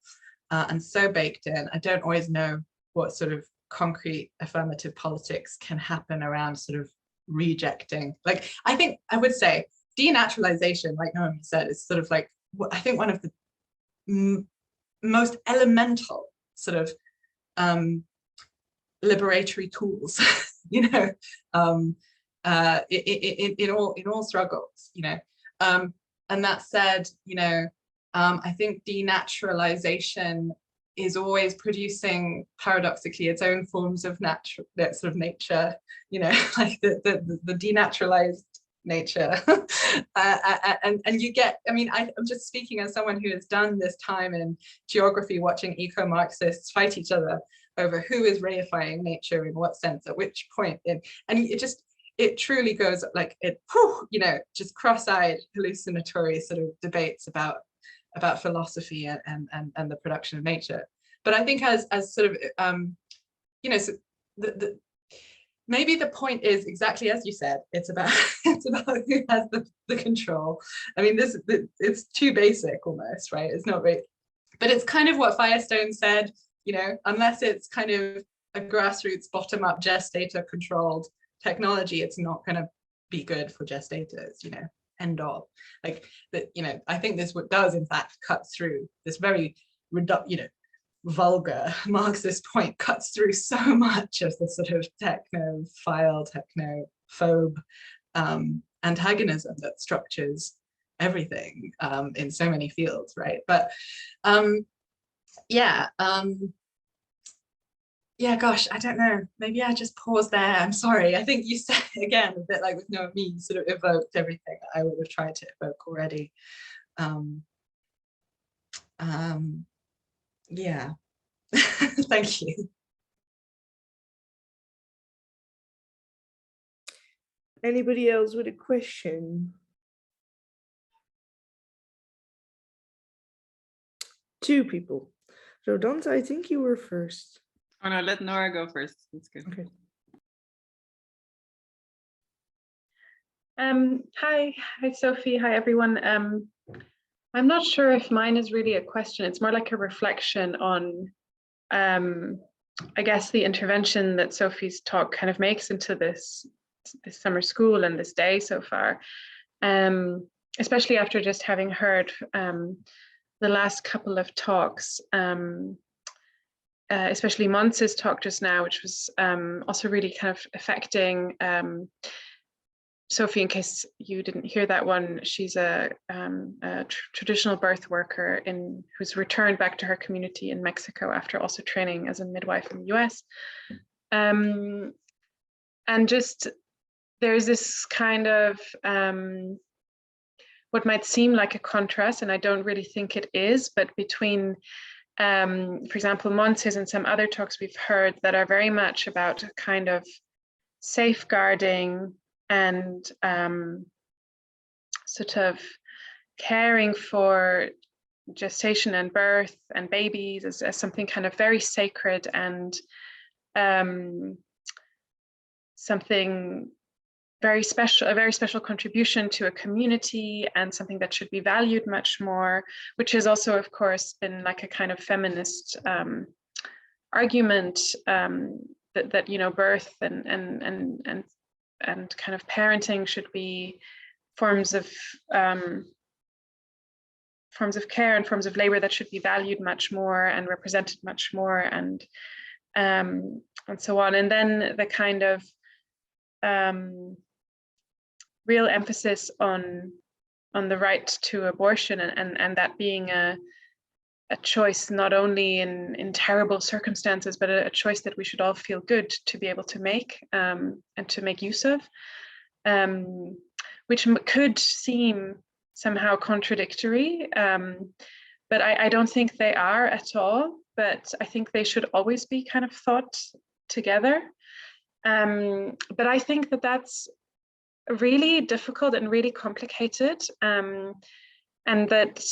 Speaker 2: and so baked in. I don't always know what sort of concrete affirmative politics can happen around sort of rejecting. Like, I think I would say denaturalization, like Noemi said, is sort of like, I think one of the most elemental sort of liberatory tools, you know, in all struggles, you know. And that said, you know, I think denaturalization is always producing paradoxically its own forms of nature, you know, like the denaturalized nature. And you get, I mean, I'm just speaking as someone who has done this time in geography, watching eco-Marxists fight each other over who is reifying nature in what sense at which point in, and it truly goes like it, you know, just cross-eyed hallucinatory sort of debates about philosophy and the production of nature. But I think as sort of you know, so maybe the point is exactly as you said, it's about it's about who has the control. I mean, it's too basic almost, right? It's not very, but it's kind of what Firestone said, you know, unless it's kind of a grassroots bottom-up gestator controlled technology, it's not going to be good for gestators, you know, end of. Like that, you know, I think this does in fact cut through this very you know, vulgar Marxist point, cuts through so much of the sort of technophile, technophobe antagonism that structures everything in so many fields, right? But yeah, gosh, I don't know. Maybe I just pause there. I'm sorry. I think you said, again, a bit like with No Me, sort of evoked everything I would have tried to evoke already. Yeah. Thank you.
Speaker 1: Anybody else with a question? Two people. So Dante, I think you were first.
Speaker 5: Oh no, let Nora go first. That's good.
Speaker 1: Okay.
Speaker 6: Hi, Sophie. Hi, everyone. I'm not sure if mine is really a question. It's more like a reflection on, I guess, the intervention that Sophie's talk kind of makes into this summer school and this day so far. Especially after just having heard the last couple of talks, especially Monse's talk just now, which was also really kind of affecting Sophie. In case you didn't hear that one, she's a traditional birth worker who's returned back to her community in Mexico after also training as a midwife in the US. And just there's this kind of what might seem like a contrast, and I don't really think it is, but between for example, Monse's and some other talks we've heard that are very much about kind of safeguarding and sort of caring for gestation and birth and babies as something kind of very sacred and something very special, a very special contribution to a community and something that should be valued much more, which has also, of course, been like a kind of feminist argument that you know, birth and kind of parenting should be forms of care and forms of labor that should be valued much more and represented much more, and so on. And then the kind of real emphasis on the right to abortion and that being a choice not only in terrible circumstances, but a choice that we should all feel good to be able to make and to make use of, which could seem somehow contradictory, but I don't think they are at all. But I think they should always be kind of thought together. But I think that that's really difficult and really complicated, and that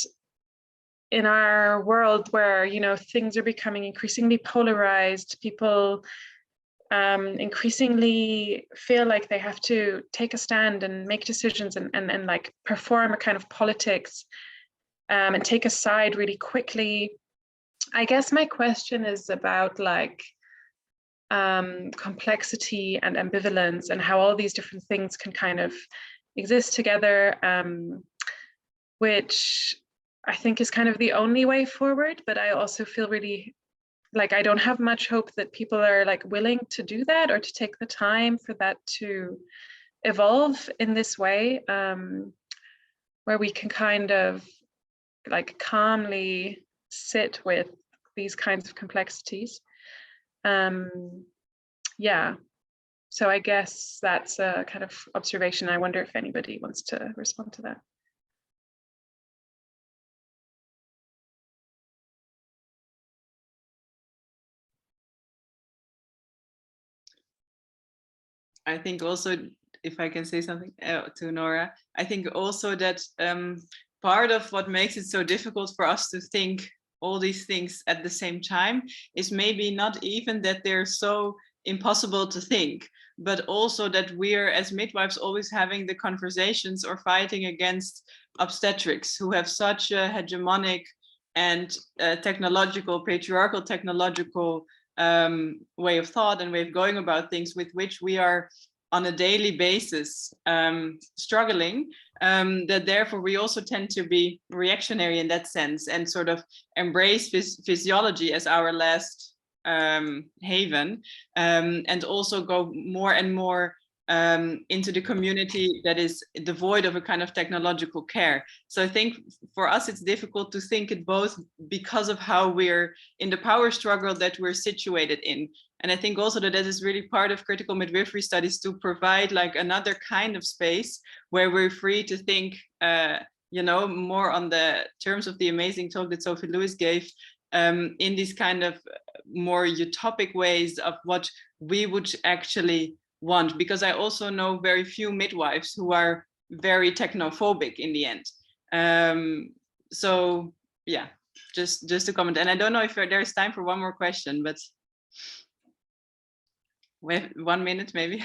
Speaker 6: in our world where, you know, things are becoming increasingly polarized, people increasingly feel like they have to take a stand and make decisions and like perform a kind of politics and take a side really quickly. I guess my question is about like complexity and ambivalence and how all these different things can kind of exist together, which I think is kind of the only way forward. But I also feel really like I don't have much hope that people are like willing to do that or to take the time for that to evolve in this way, where we can kind of like calmly sit with these kinds of complexities. Yeah, so I guess that's a kind of observation. I wonder if anybody wants to respond to that.
Speaker 5: I think also, if I can say something to Nora, I think also that part of what makes it so difficult for us to think all these things at the same time is maybe not even that they're so impossible to think, but also that we're as midwives always having the conversations or fighting against obstetrics who have such a hegemonic and technological, patriarchal technological way of thought and way of going about things, with which we are on a daily basis struggling, that therefore we also tend to be reactionary in that sense and sort of embrace physiology as our last haven, and also go more and more into the community that is devoid of a kind of technological care. So I think for us it's difficult to think it both because of how we're in the power struggle that we're situated in. And I think also that is really part of critical midwifery studies, to provide like another kind of space where we're free to think, you know, more on the terms of the amazing talk that Sophie Lewis gave, in these kind of more utopic ways of what we would actually want. Because I also know very few midwives who are very technophobic in the end. So yeah, just to comment. And I don't know if there's time for one more question, but we have 1 minute maybe.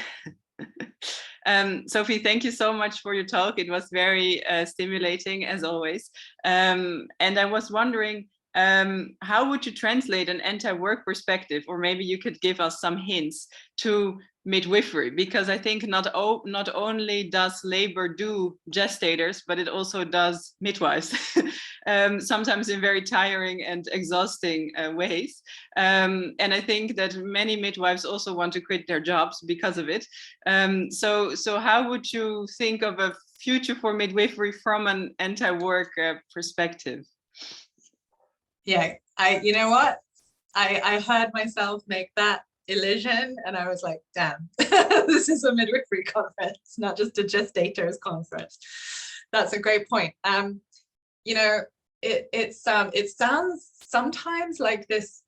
Speaker 5: Sophie, thank you so much for your talk. It was very stimulating as always. And I was wondering, how would you translate an anti-work perspective, or maybe you could give us some hints, to midwifery? Because I think not only does labor do gestators, but it also does midwives, sometimes in very tiring and exhausting ways. And I think that many midwives also want to quit their jobs because of it. So how would you think of a future for midwifery from an anti-work perspective?
Speaker 2: Yeah, you know what? I heard myself make that illusion and I was like, damn, this is a midwifery conference, not just a gestators conference. That's a great point. You know, it sounds sometimes like this,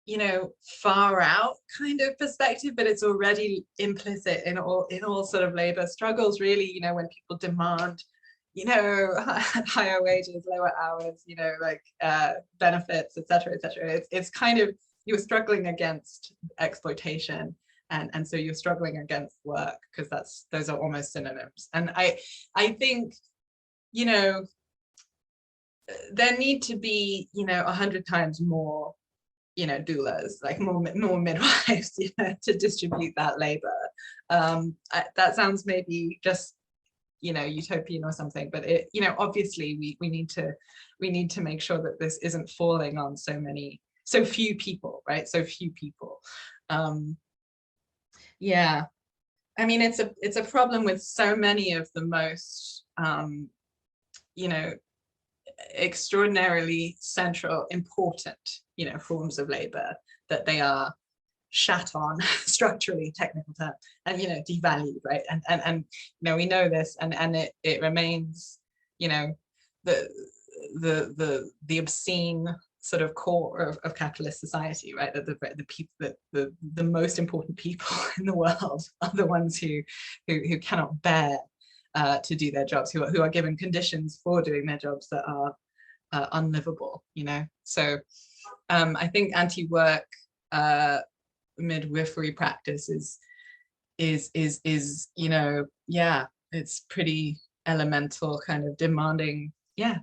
Speaker 2: you know, far out kind of perspective, but it's already implicit in all sort of labor struggles, really. You know, when people demand, you know, higher wages, lower hours, you know, like benefits, etc., etc. It's kind of, you're struggling against exploitation, and so you're struggling against work, because those are almost synonyms. And I think, you know, there need to be, you know, 100 times more, you know, doulas, like more midwives, you know, to distribute that labor. That sounds maybe just, you know, utopian or something, but it, you know, obviously we need to make sure that this isn't falling on so few people, right? So few people. Yeah, I mean, it's a problem with so many of the most, you know, extraordinarily central, important, you know, forms of labor, that they are shat on, structurally, technical term, and, you know, devalued, right? And you know, we know this, and it remains, you know, the obscene sort of core of capitalist society, right? That the people, that the most important people in the world are the ones who cannot bear to do their jobs, who are given conditions for doing their jobs that are unlivable, you know. So I think anti-work midwifery practice is, you know, yeah, it's pretty elemental, kind of demanding, yeah,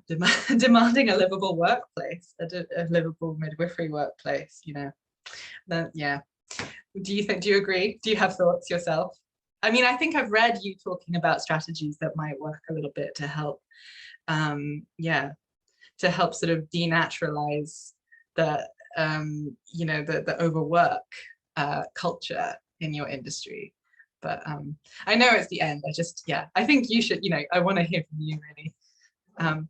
Speaker 2: demanding a livable workplace, a livable midwifery workplace, you know. Then, yeah, do you agree? Do you have thoughts yourself? I mean, I think I've read you talking about strategies that might work a little bit to help, yeah, to help sort of denaturalize the, you know, the overwork culture in your industry. But I know it's the end. Yeah, I think you should, you know, I want to hear from you, really.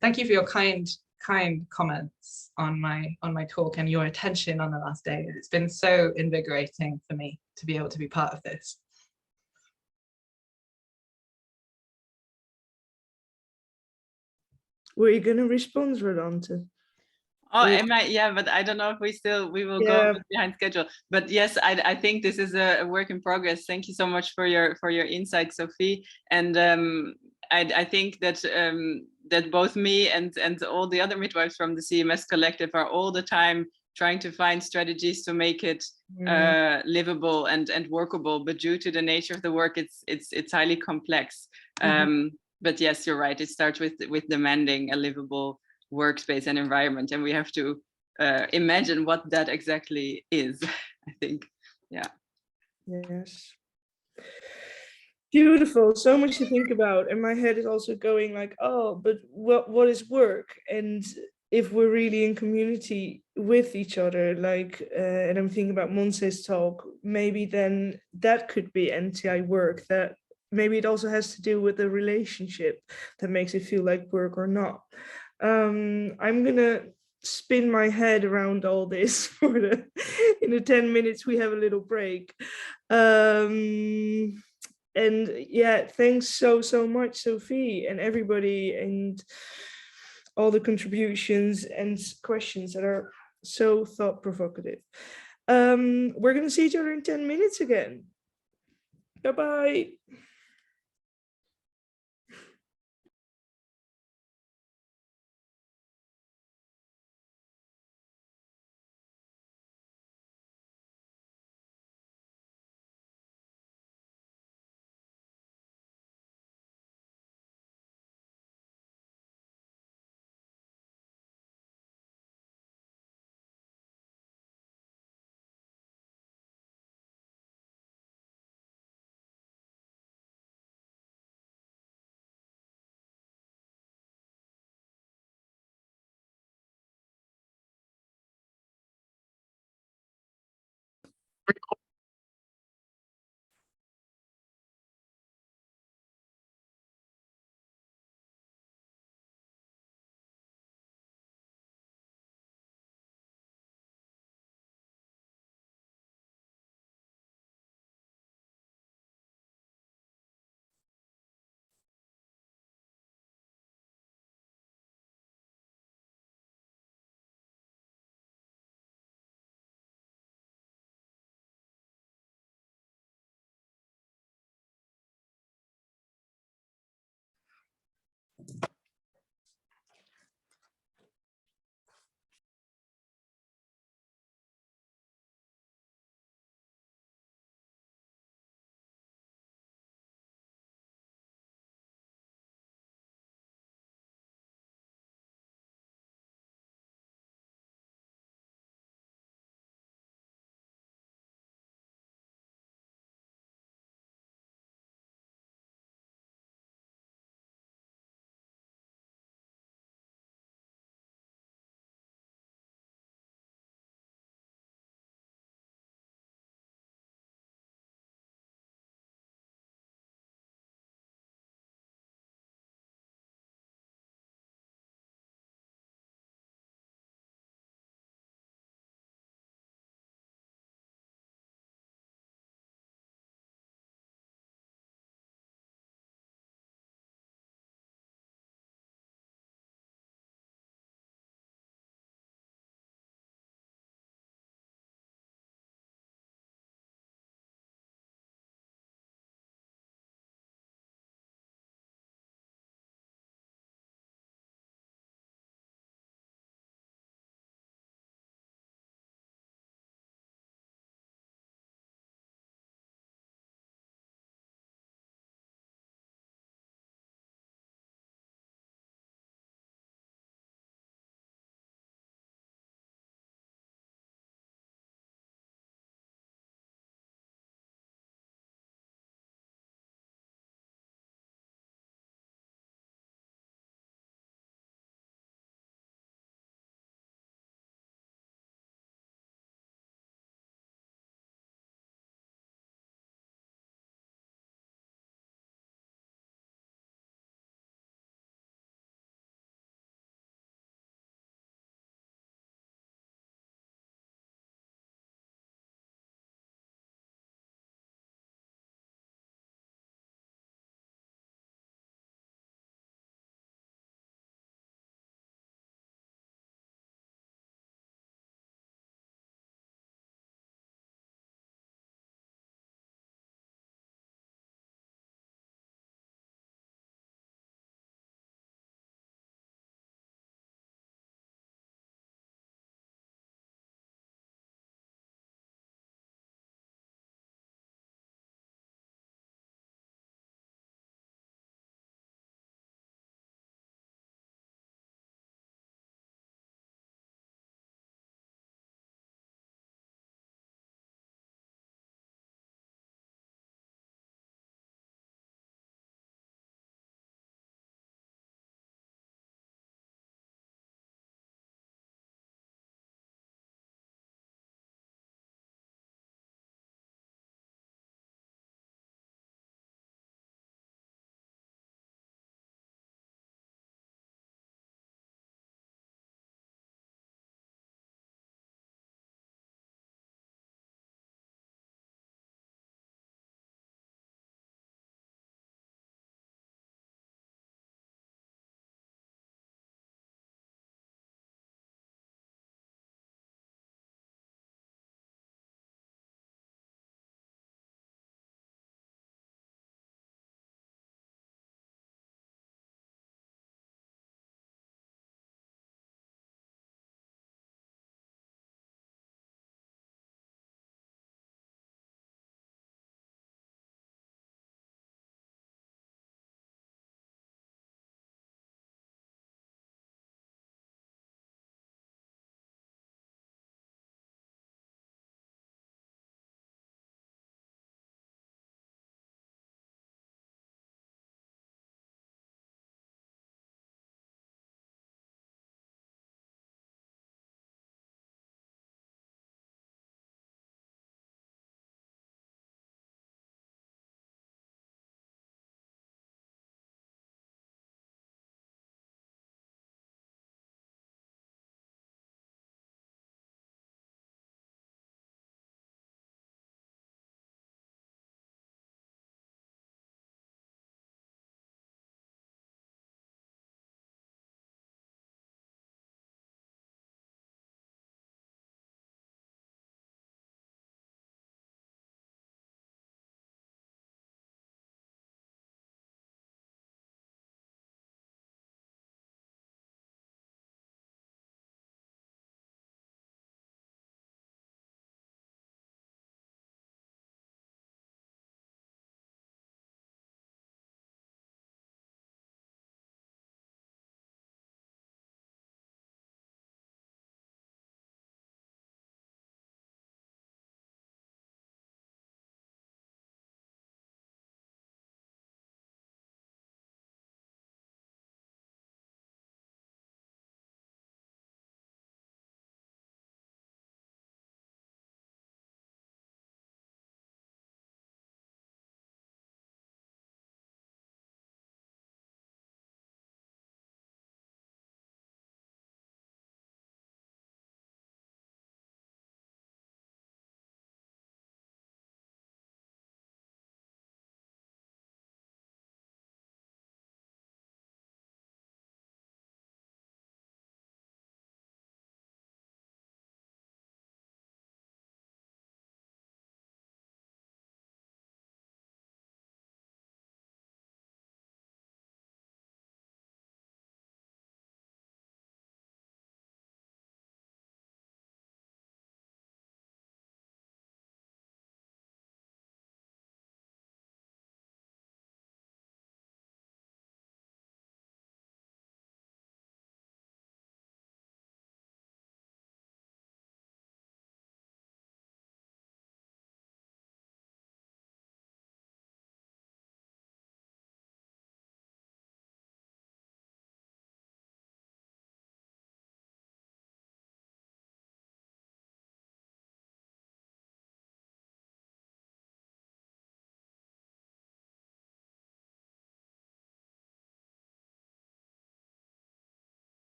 Speaker 2: Thank you for your kind comments on my talk and your attention on the last day. It's been so invigorating for me to be able to be part of this.
Speaker 1: Were you going to respond, Rodante?
Speaker 5: Oh, am I? Yeah, but I don't know if we will go behind schedule. But yes, I think this is a work in progress. Thank you so much for your insight, Sophie. And I think that that both me and all the other midwives from the CMS collective are all the time trying to find strategies to make it livable and workable. But due to the nature of the work, it's highly complex. But yes, you're right. It starts with demanding a livable workspace and environment, and we have to imagine what that exactly is. I think, yeah.
Speaker 1: Yes. Beautiful. So much to think about, and my head is also going like, oh, but what is work? And if we're really in community with each other, like, and I'm thinking about Monse's talk, maybe then that could be NTI work. That maybe it also has to do with the relationship that makes it feel like work or not. I'm gonna spin my head around all this for in the 10 minutes we have a little break. And yeah, thanks so much, Sophie, and everybody, and all the contributions and questions that are so thought provocative. We're gonna see each other in 10 minutes again. Bye-bye.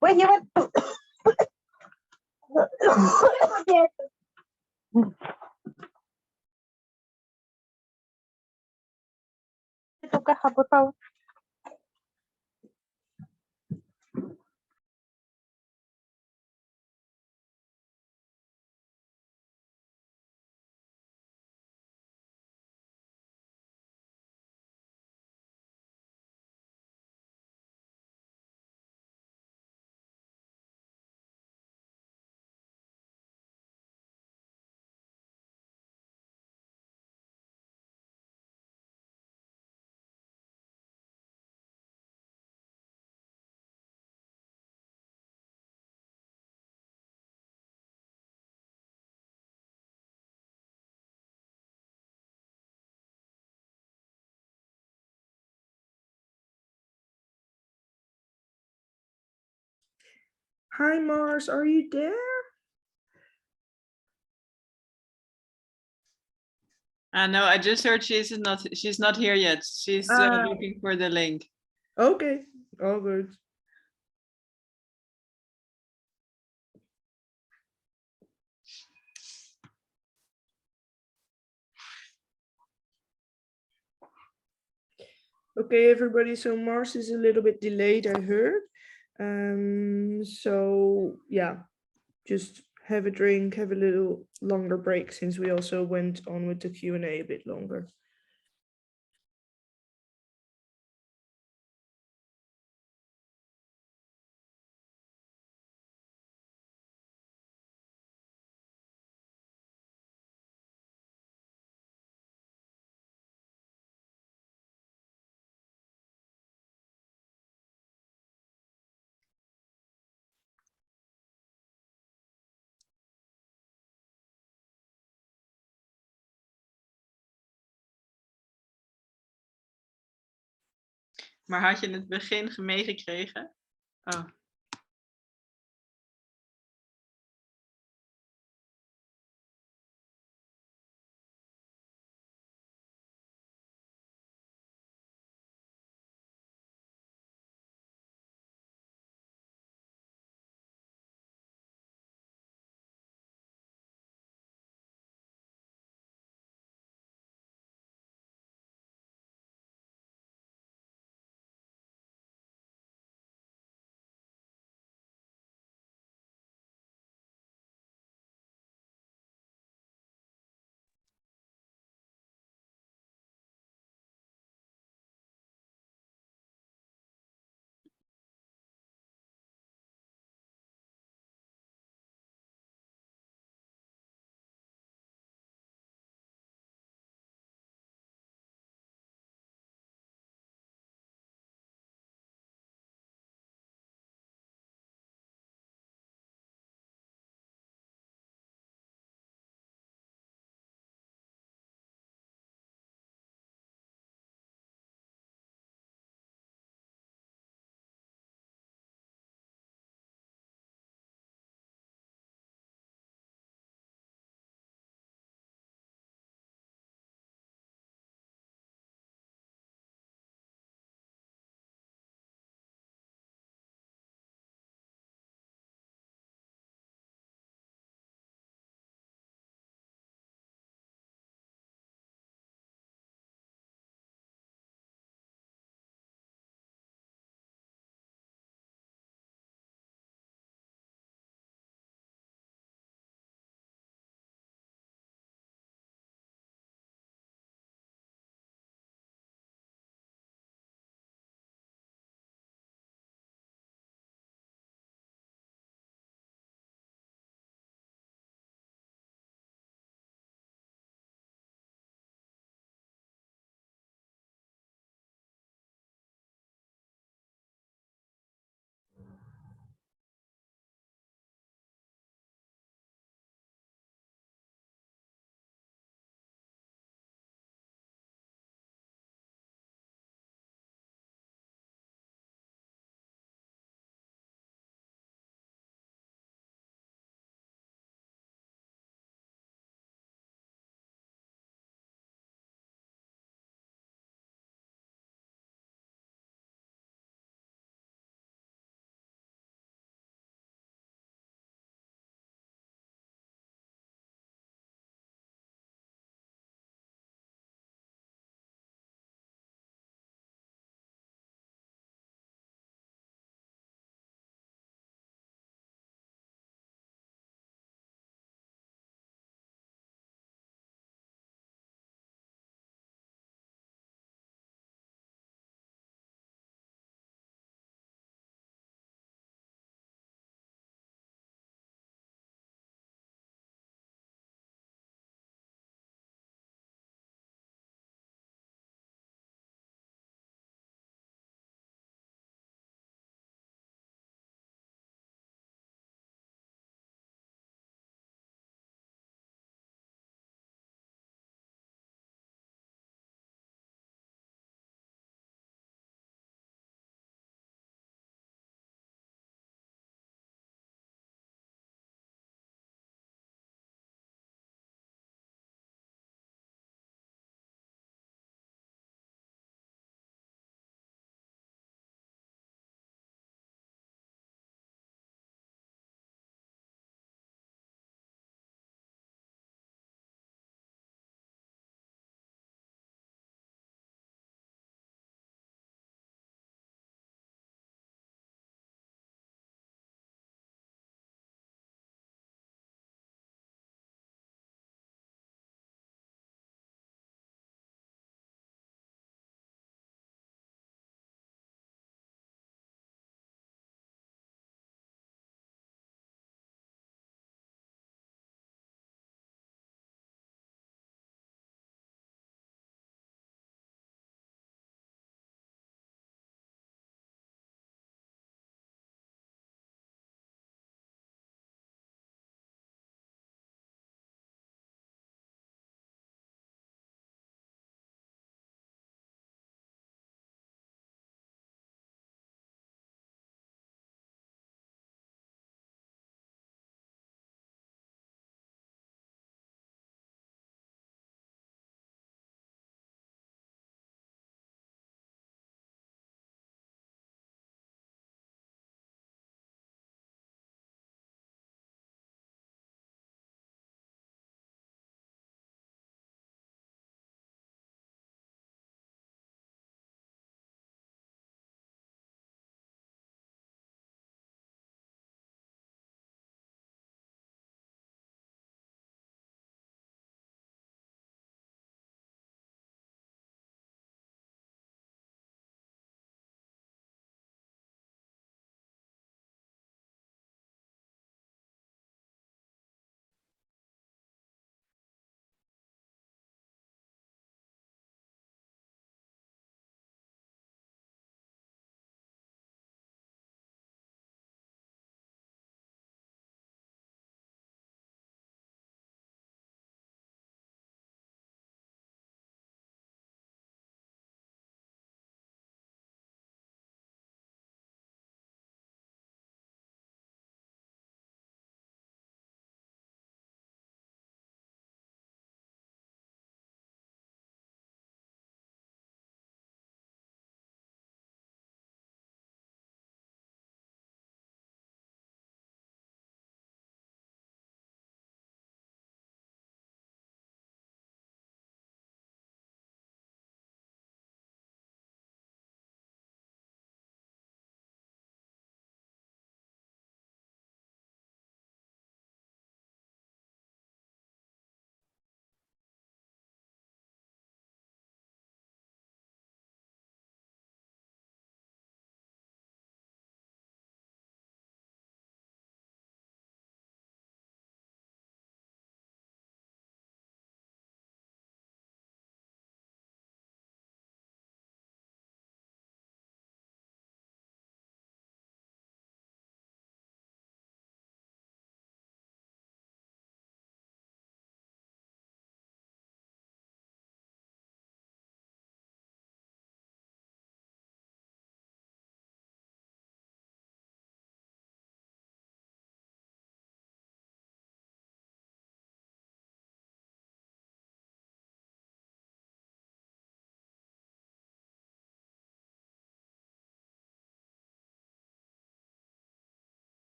Speaker 7: Pues lleva. Tu caja, por favor.
Speaker 1: Hi, Mars, are you there?
Speaker 5: No, I just heard she's not here yet. She's looking for the link.
Speaker 1: Okay, all good. Okay, everybody, so Mars is a little bit delayed, I heard. So yeah, just have a drink, have a little longer break since we also went on with the Q&A a bit longer.
Speaker 5: Maar had je het begin meegekregen? Oh.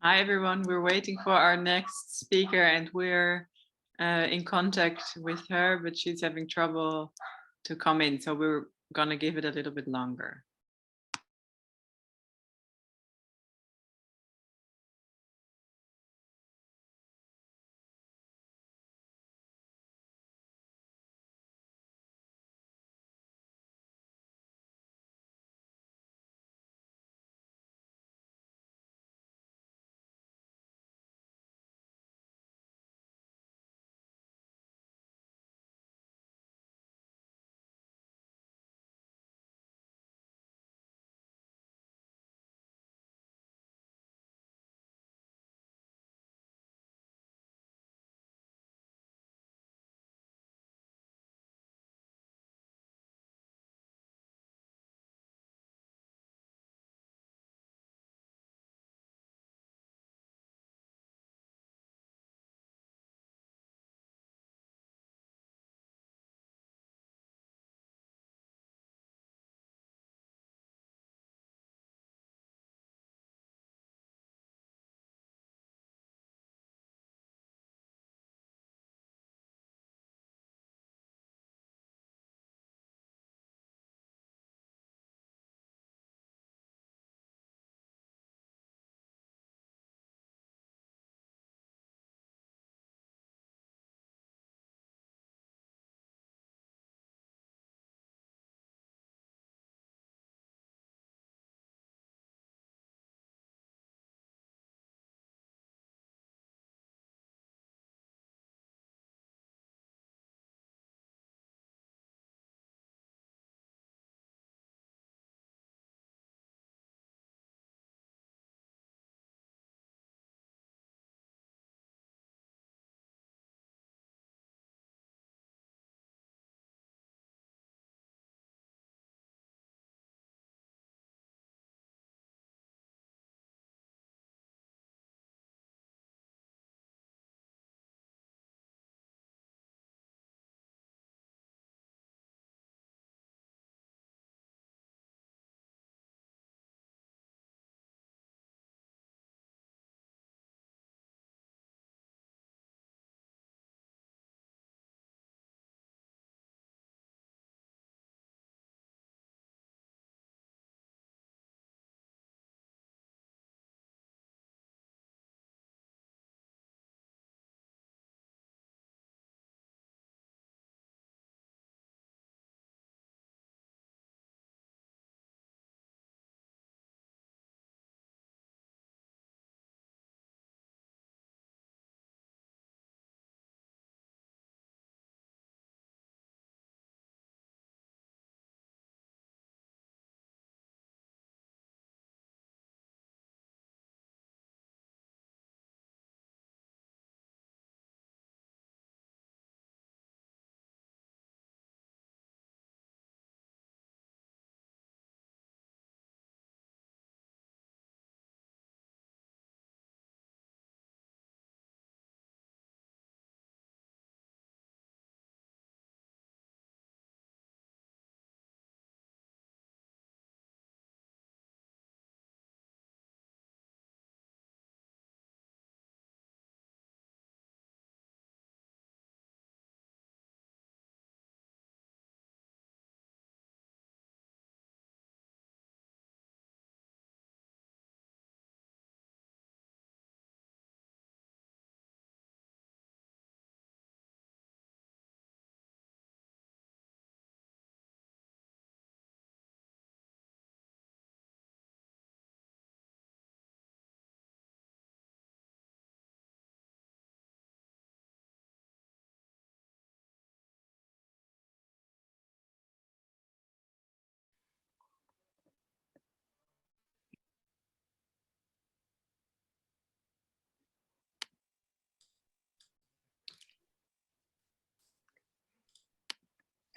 Speaker 5: Hi, everyone. We're waiting for our next speaker and we're in contact with her, but she's having trouble to come in. So we're going to give it a little bit longer.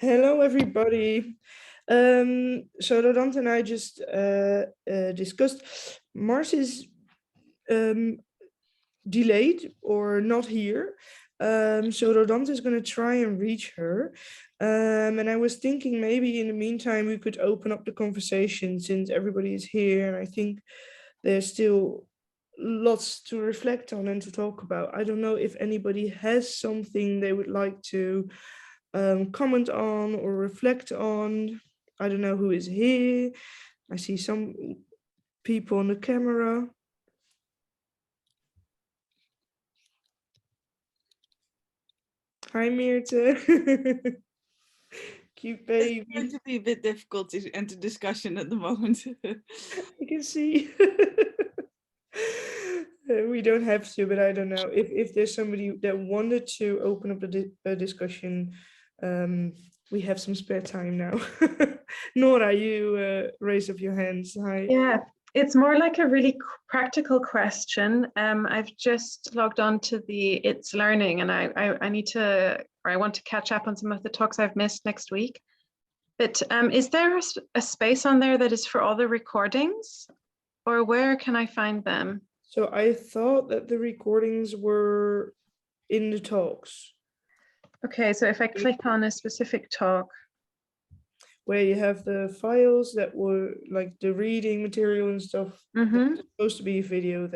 Speaker 1: Hello, everybody. So Rodant and I just discussed Mars is delayed or not here. So Rodant is going to try and reach her. And I was thinking maybe in the meantime we could open up the conversation since everybody is here. And I think there's still lots to reflect on and to talk about. I don't know if anybody has something they would like to comment on or reflect on. I don't know who is here. I see some people on the camera. Hi, Meerte. Cute baby.
Speaker 8: It's going to be a bit difficult to enter discussion at the moment.
Speaker 1: I can see. We don't have to, but I don't know if there's somebody that wanted to open up a discussion. We have some spare time now. Nora, you raise up your hands. Hi.
Speaker 6: Yeah, it's more like a really practical question. I've just logged on to the It's Learning, and I need to, or I want to catch up on some of the talks I've missed next week. But is there a space on there that is for all the recordings, or where can I find them?
Speaker 1: So I thought that the recordings were in the talks.
Speaker 6: Okay, so if I click on a specific talk.
Speaker 1: Where you have the files that were like the reading material and stuff.
Speaker 6: Mm-hmm.
Speaker 1: There's supposed to be a video there.